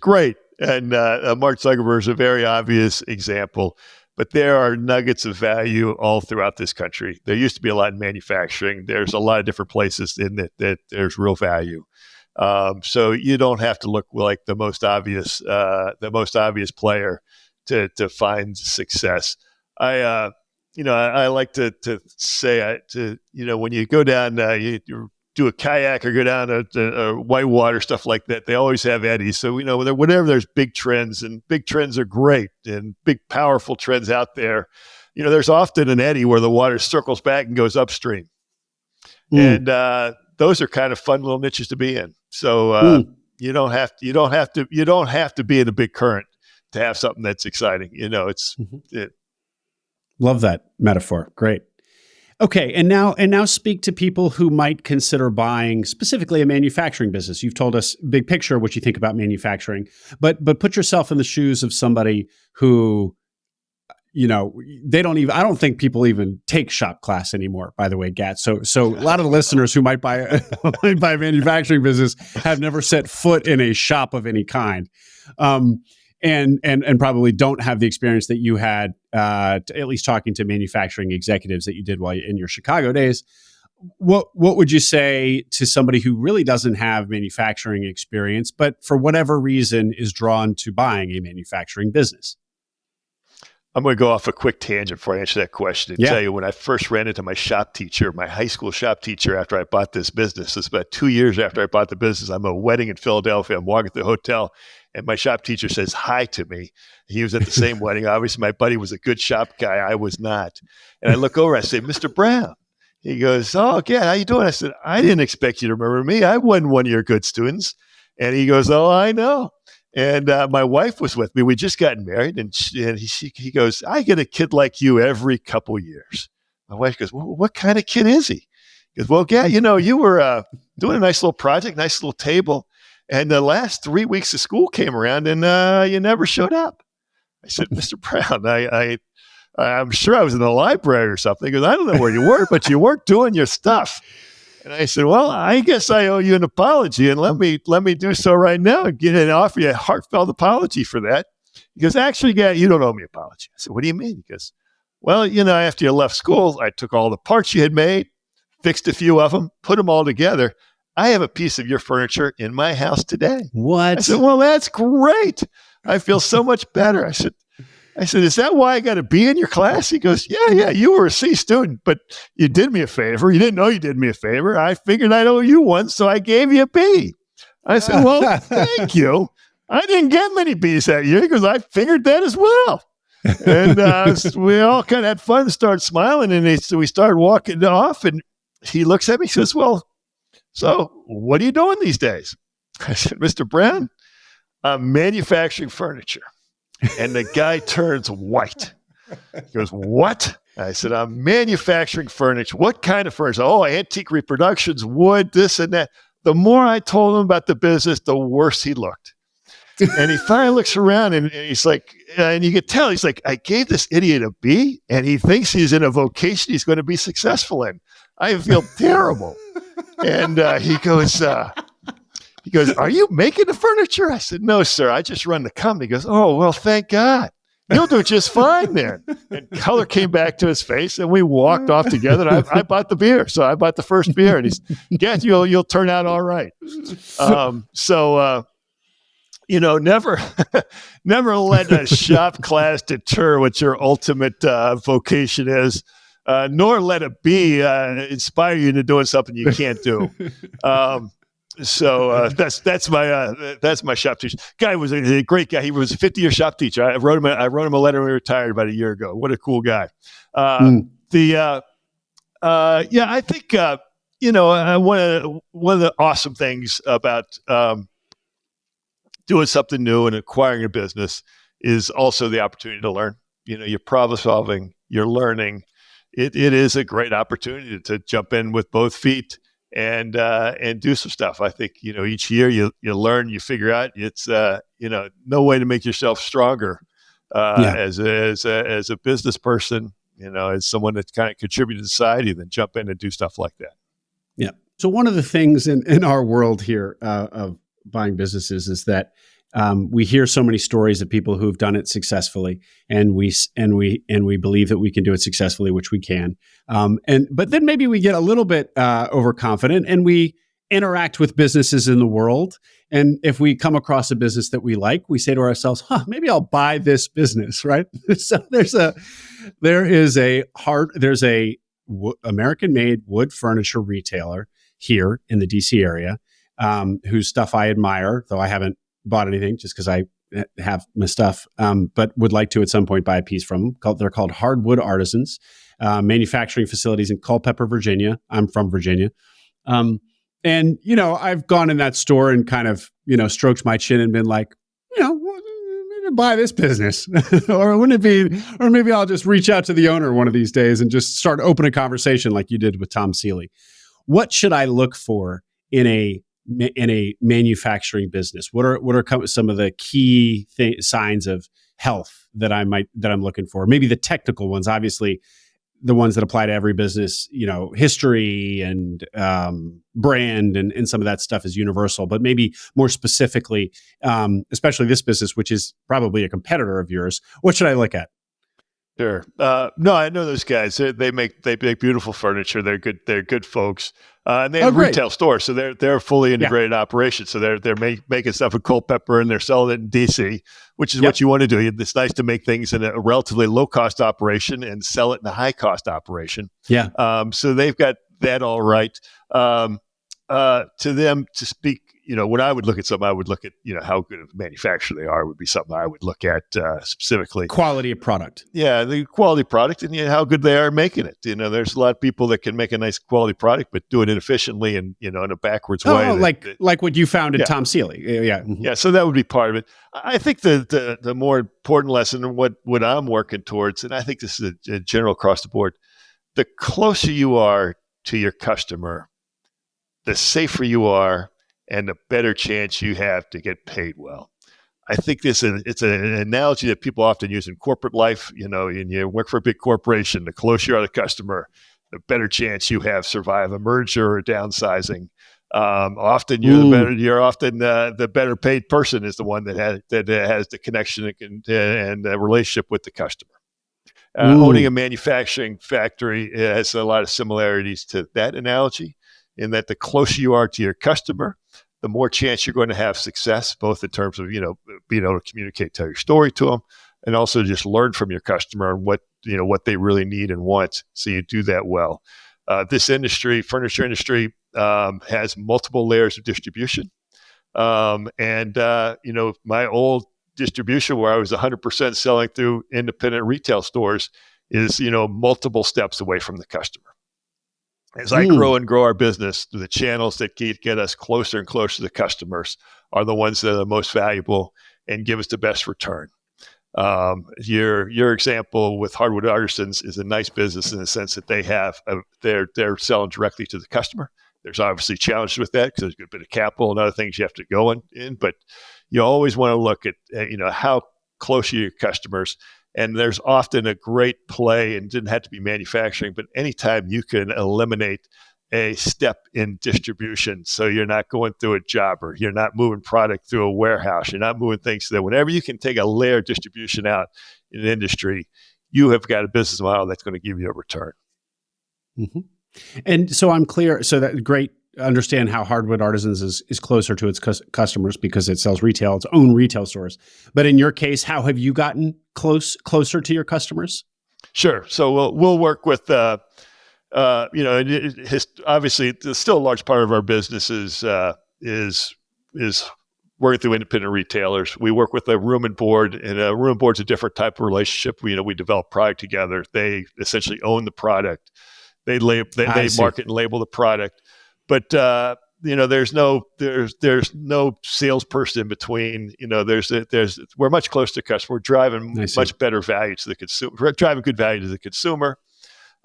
great. And Mark Zuckerberg is a very obvious example. But there are nuggets of value all throughout this country. There used to be a lot in manufacturing. There's a lot of different places in it that there's real value. So you don't have to look like the most obvious player to find success. I like to say when you go down, you do a kayak or go down a whitewater, stuff like that, they always have eddies. So, whenever there's big trends, and big trends are great, and big, powerful trends out there, there's often an eddy where the water circles back and goes upstream. And those are kind of fun little niches to be in. So you don't have to be in a big current to have something that's exciting. Love that metaphor. Great. Okay, and now speak to people who might consider buying specifically a manufacturing business. You've told us big picture what you think about manufacturing, but put yourself in the shoes of somebody who, they don't even. I don't think people even take shop class anymore. By the way, Gat. So a lot of the listeners who might buy a manufacturing business have never set foot in a shop of any kind. And probably don't have the experience that you had, at least talking to manufacturing executives that you did while in your Chicago days. What would you say to somebody who really doesn't have manufacturing experience, but for whatever reason is drawn to buying a manufacturing business? I'm going to go off a quick tangent before I answer that question and tell you when I first ran into my high school shop teacher after I bought this business. It's about 2 years after I bought the business. I'm at a wedding in Philadelphia. I'm walking to the hotel, and my shop teacher says hi to me. He was at the same wedding. Obviously, my buddy was a good shop guy. I was not. And I look over, I say, Mr. Brown. He goes, "Oh, Gat, how you doing?" I said, "I didn't expect you to remember me. I wasn't one of your good students." And he goes, "Oh, I know." And my wife was with me. We just gotten married, and he goes, "I get a kid like you every couple years." My wife goes, "Well, what kind of kid is he?" He goes, "Well, Gat, you were doing a nice little project, nice little table, and the last 3 weeks of school came around, and you never showed up." I said, "Mr. Brown, I'm sure I was in the library or something." He goes, "I don't know where you were, but you weren't doing your stuff." And I said, "Well, I guess I owe you an apology, and let me do so right now and offer you a heartfelt apology for that." He goes, "Actually, Gat, you don't owe me an apology." I said, "What do you mean?" He goes, "Well, after you left school, I took all the parts you had made, fixed a few of them, put them all together. I have a piece of your furniture in my house today." What? I said, "Well, that's great. I feel so much better." I said, I said, is that why I got a B in your class? He goes, yeah, you were a C student, but you did me a favor. You didn't know you did me a favor. I figured I'd owe you one, so I gave you a B. I said, well, thank you. I didn't get many B's that year because I figured that as well. And we all kind of had fun and started smiling, and we started walking off, and he looks at me and says, well, so what are you doing these days? I said, Mr. Brown, I'm manufacturing furniture. And the guy turns white. He goes, what? I said, I'm manufacturing furniture. What kind of furniture? Oh, antique reproductions, wood, this and that. The more I told him about the business, the worse he looked. And he finally looks around and he's like, and you could tell, he's like, I gave this idiot a B and he thinks he's in a vocation he's going to be successful in. I feel terrible. And he goes, are you making the furniture? I said, no, sir. I just run the company. He goes, oh, well, thank God. You'll do just fine then. And color came back to his face, and we walked off together. And I bought the beer. So I bought the first beer. And he's, Gat, you'll turn out all right. Never let a shop class deter what your ultimate vocation is. Nor let a B inspire you into doing something you can't do. That's my shop teacher. Guy was a great guy. He was a 50-year shop teacher. I wrote him a letter when he retired about a year ago. What a cool guy. I think one of the awesome things about doing something new and acquiring a business is also the opportunity to learn. You're problem solving, you're learning. It is a great opportunity to jump in with both feet and do some stuff. I think, each year you learn, you figure out it's, no way to make yourself stronger as a business person, as someone that's kind of contributed to society, than jump in and do stuff like that. Yeah. So one of the things in our world here of buying businesses is that we hear so many stories of people who've done it successfully, and we believe that we can do it successfully, which we can. But then maybe we get a little bit overconfident, and we interact with businesses in the world. And if we come across a business that we like, we say to ourselves, maybe I'll buy this business, right? So there's a American-made wood furniture retailer here in the DC area, whose stuff I admire, though I haven't bought anything just because I have my stuff, but would like to at some point buy a piece from them. They're called Hardwood Artisans, manufacturing facilities in Culpeper, Virginia. I'm from Virginia. And, I've gone in that store and kind of, stroked my chin and been like, maybe buy this business. Or wouldn't it be, or maybe I'll just reach out to the owner one of these days and just start open a conversation like you did with Tom Seeley. What should I look for in a manufacturing business? What are some of the key signs of health that I'm looking for? Maybe the technical ones, obviously the ones that apply to every business, history and brand and some of that stuff is universal, but maybe more specifically, especially this business, which is probably a competitor of yours, what should I look at? Sure. No, I know those guys. They make beautiful furniture. They're good folks. And they have retail stores, so they're a fully integrated operation. So they're making stuff in Culpeper and they're selling it in DC, which is what you want to do. It's nice to make things in a relatively low cost operation and sell it in a high cost operation. Yeah. So they've got that all right. To them to speak, when I would look at something, I would look at, how good of a manufacturer they are would be something I would look at specifically. Quality of product. Yeah, the quality of product and how good they are making it. There's a lot of people that can make a nice quality product, but do it inefficiently and, in a backwards way. Like what you found in Tom Seeley. Yeah. Mm-hmm. Yeah, so that would be part of it. I think the more important lesson and what I'm working towards, and I think this is a general across the board, the closer you are to your customer, the safer you are, and the better chance you have to get paid well. I think it's an analogy that people often use in corporate life. And you work for a big corporation, the closer you are to the customer, the better chance you have survive a merger or downsizing. Often you're often the better paid person is the one that has the connection and the relationship with the customer. Owning a manufacturing factory has a lot of similarities to that analogy, in that the closer you are to your customer, the more chance you're going to have success, both in terms of, being able to communicate, tell your story to them, and also just learn from your customer and what they really need and want. So you do that well. This industry, furniture industry, has multiple layers of distribution. My old distribution where I was 100% selling through independent retail stores is, multiple steps away from the customer. As I grow our business, the channels that get us closer and closer to the customers are the ones that are the most valuable and give us the best return. Your example with Hardwood Artisans is a nice business in the sense that they're selling directly to the customer. There's obviously challenges with that because there's a bit of capital and other things you have to go in, but you always want to look at how close are your customers. And there's often a great play, and it didn't have to be manufacturing, but anytime you can eliminate a step in distribution, so you're not going through a jobber, you're not moving product through a warehouse, you're not moving things so that whenever you can take a layer of distribution out in an industry, you have got a business model that's going to give you a return. Mm-hmm. And so I'm clear. So that great. Understand how Hardwood Artisans is closer to its customers because it sells its own retail stores. But in your case, how have you gotten closer to your customers? Sure. So we'll work with, obviously, there's still a large part of our business is working through independent retailers. We work with a room and board, and a room and board's a different type of relationship. We develop product together. They essentially own the product. They market and label the product. But there's no salesperson in between. We're much closer to customer. We're driving much better value to the consumer. We're driving good value to the consumer.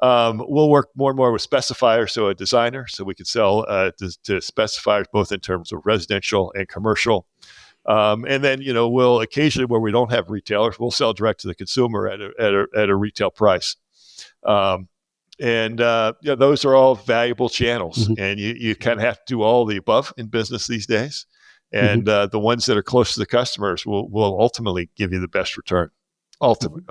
We'll work more and more with specifiers, so a designer, so we can sell to specifiers both in terms of residential and commercial. And then we'll occasionally, where we don't have retailers, we'll sell direct to the consumer at a retail price. Those are all valuable channels, and you kind of have to do all the above in business these days. And the ones that are close to the customers will ultimately give you the best return. Often.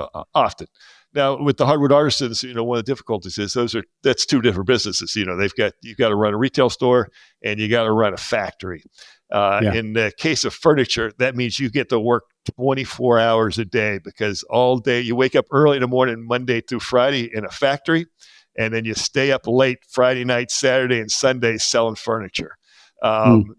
Now, with the Hardwood Artisans, one of the difficulties is that's two different businesses. You've got to run a retail store and you got to run a factory. In the case of furniture, that means you get to work 24 hours a day because all day you wake up early in the morning, Monday through Friday in a factory. And then you stay up late Friday night, Saturday, and Sunday selling furniture.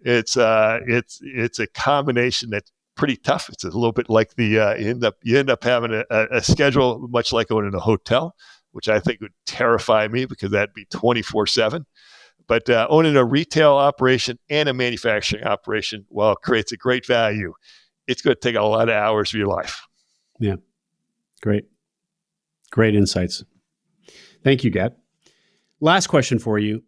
It's a combination that's pretty tough. It's a little bit like you end up having a schedule much like owning a hotel, which I think would terrify me because that'd be 24/7. But owning a retail operation and a manufacturing operation, while it creates a great value, it's going to take a lot of hours of your life. Yeah, great insights. Thank you, Gat. Last question for you.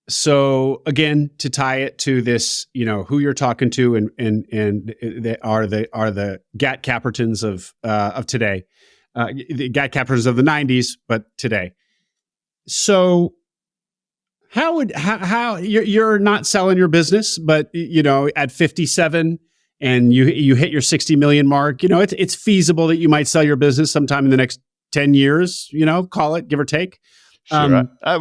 So again, to tie it to this, who you're talking to, and they are the Gat Capertons of today, the Gat Capertons of the '90s, but today. So how you're not selling your business, but at 57 and you hit your 60 million mark, it's feasible that you might sell your business sometime in the next 10 years, call it, give or take. Sure. I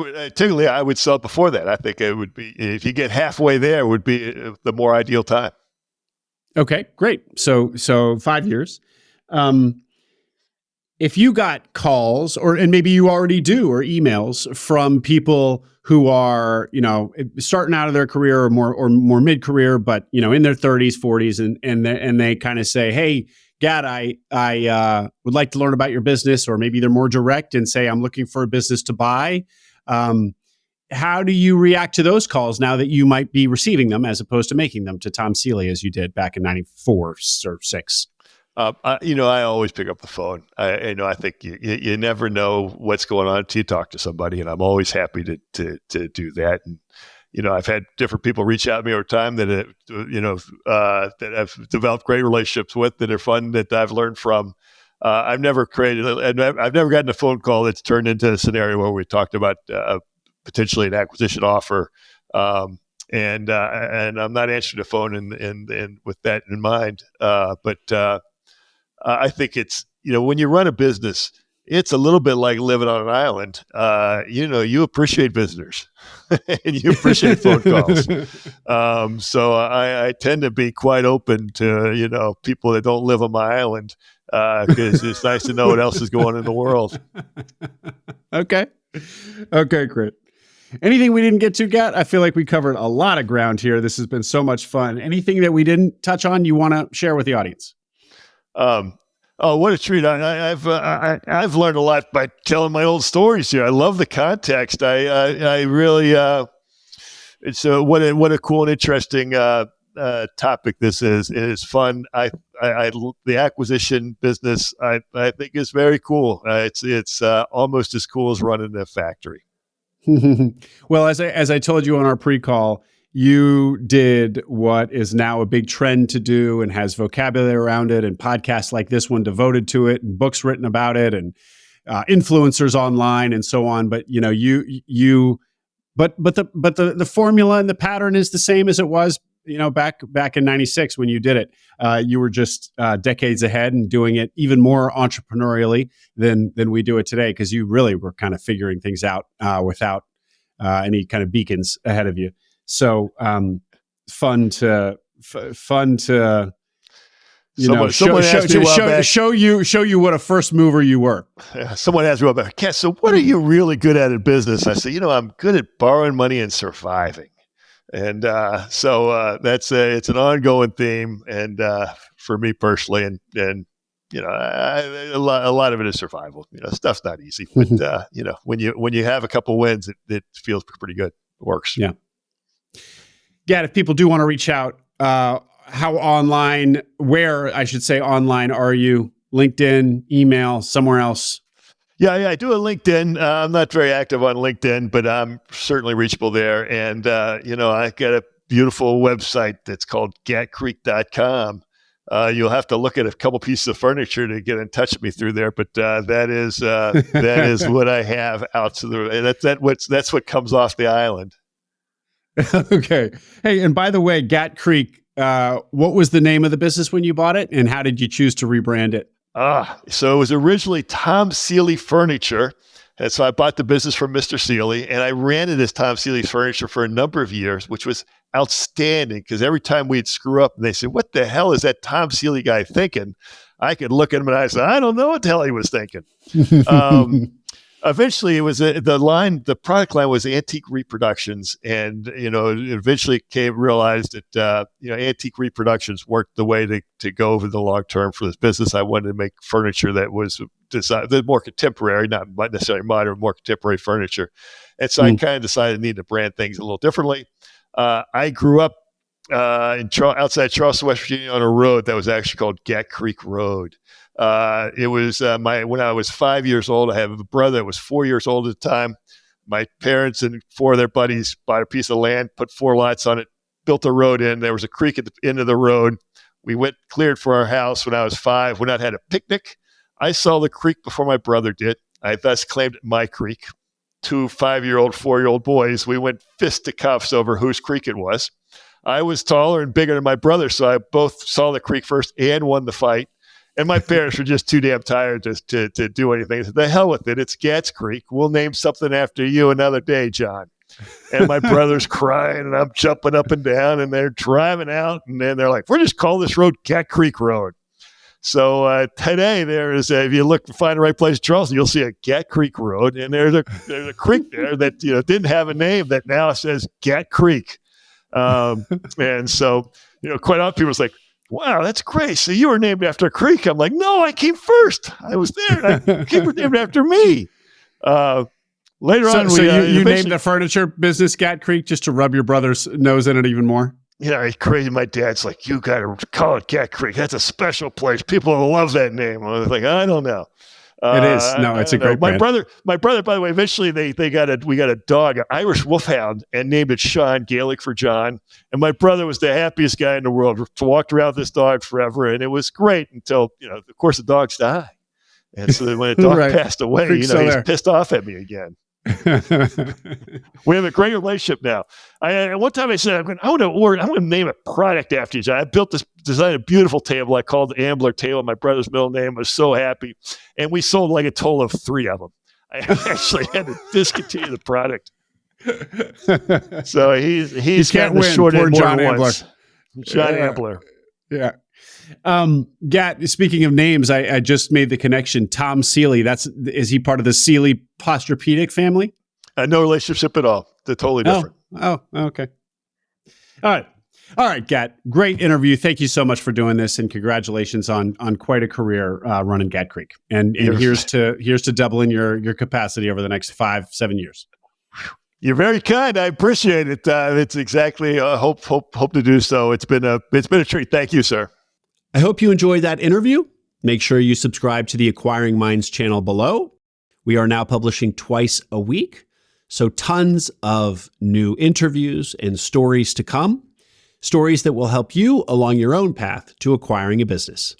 would sell it before that. I think it would be, if you get halfway there, would be the more ideal time. Okay, great. So 5 years. If you got calls and maybe you already do, or emails from people who are, starting out of their career or more mid-career, but, in their 30s, 40s, and they kind of say, hey, Gat, I would like to learn about your business, or maybe they're more direct and say, I'm looking for a business to buy. How do you react to those calls now that you might be receiving them as opposed to making them to Tom Seeley as you did back in 94 or 6? I always pick up the phone. I think you never know what's going on until you talk to somebody, and I'm always happy to do that. And I've had different people reach out to me over time that I've developed great relationships with, that are fun, that I've learned from. I've never gotten a phone call that's turned into a scenario where we talked about potentially an acquisition offer. And I'm not answering the phone and with that in mind. But I think it's, when you run a business, it's a little bit like living on an island. You appreciate visitors and you appreciate phone calls. So I tend to be quite open to, people that don't live on my island. because it's nice to know what else is going on in the world. Okay. Okay, great. Anything we didn't get to, Gat? I feel like we covered a lot of ground here. This has been so much fun. Anything that we didn't touch on you want to share with the audience? Oh, what a treat! I've learned a lot by telling my old stories here. I love the context. I really it's what a cool and interesting topic this is. It is fun. The acquisition business I think is very cool. It's almost as cool as running a factory. Well, as I told you on our pre-call, you did what is now a big trend to do and has vocabulary around it, and podcasts like this one devoted to it, and books written about it, and influencers online and so on. But the formula and the pattern is the same as it was, back in '96 when you did it. You were just decades ahead and doing it even more entrepreneurially than we do it today, because you really were kind of figuring things out without any kind of beacons ahead of you. So fun to show you what a first mover you were. Someone asked me about, Kat, so what are you really good at in business? I said, I'm good at borrowing money and surviving. And so it's an ongoing theme, and for me personally, and a lot of it is survival. Stuff's not easy, but when you have a couple wins, it feels pretty good. It works. Yeah. Gat, if people do want to reach out, where I should say online are you? LinkedIn, email, somewhere else? Yeah, I do a LinkedIn. I'm not very active on LinkedIn, but I'm certainly reachable there. And, I got a beautiful website that's called gatcreek.com. You'll have to look at a couple pieces of furniture to get in touch with me through there, but that is what I have out to that's what comes off the island. Okay. Hey, and by the way, Gat Creek, what was the name of the business when you bought it, and how did you choose to rebrand it? So it was originally Tom Seeley Furniture. And so I bought the business from Mr. Seeley, and I ran it as Tom Seeley's Furniture for a number of years, which was outstanding, because every time we'd screw up and they said, what the hell is that Tom Seeley guy thinking? I could look at him and I said, I don't know what the hell he was thinking. Eventually, it was the product line was Antique Reproductions, and eventually realized that Antique Reproductions worked the way to go over the long term for this business. I wanted to make furniture that was designed, more contemporary, not necessarily modern, more contemporary furniture, and so I kind of decided I needed to brand things a little differently. I grew up outside Charleston, West Virginia, on a road that was actually called Gat Creek Road. It was when I was 5 years old. I have a brother that was 4 years old at the time. My parents and four of their buddies bought a piece of land, put 4 lots on it, built a road in. There was a creek at the end of the road. We cleared for our house when I was 5. Went out, had a picnic. I saw the creek before my brother did. I thus claimed it my creek. 2 5-year-old, 4-year-old boys, we went fisticuffs over whose creek it was. I was taller and bigger than my brother, so I both saw the creek first and won the fight. And my parents were just too damn tired to do anything. They said, the hell with it. It's Gat Creek. We'll name something after you another day, John. And my brother's crying, and I'm jumping up and down, and they're driving out. And then they're like, we're just calling this road Gat Creek Road. So today there is if you find the right place in Charleston, you'll see a Gat Creek Road. And there's a creek there that didn't have a name that now says Gat Creek. And so, quite often people are like, wow, that's great. So you were named after a creek. I'm like, no, I came first. I was there. And I came named after me. Later on, you named the furniture business Gat Creek just to rub your brother's nose in it even more? It's crazy. My dad's like, you got to call it Gat Creek. That's a special place. People will love that name. I was like, I don't know. It is. No, it's a great brand. My brother, by the way, eventually we got a dog, an Irish wolfhound, and named it Sean, Gaelic for John. And my brother was the happiest guy in the world. Walked around with this dog forever, and it was great until, of course, the dogs die. And so when the dog passed away, he's pissed off at me again. We have a great relationship now. One time I said, I want to name a product after you, John. I designed a beautiful table. I called it the Ambler table. My brother's middle name. I was so happy. And we sold like a total of 3 of them. I actually had to discontinue the product. So he's can't the win. short Poor end John more Ambler. once. John Ambler. Yeah. Gat, speaking of names, I just made the connection. Tom Seeley, is he part of the Seeley Posturepedic family? No relationship at all. They're totally different. Oh, okay. All right, Gat. Great interview. Thank you so much for doing this, and congratulations on quite a career running Gat Creek. And here's to doubling your capacity over the next 5-7 years. You're very kind. I appreciate it. It's exactly hope to do so. It's been a treat. Thank you, sir. I hope you enjoyed that interview. Make sure you subscribe to the Acquiring Minds channel below. We are now publishing twice a week, so tons of new interviews and stories to come. Stories that will help you along your own path to acquiring a business.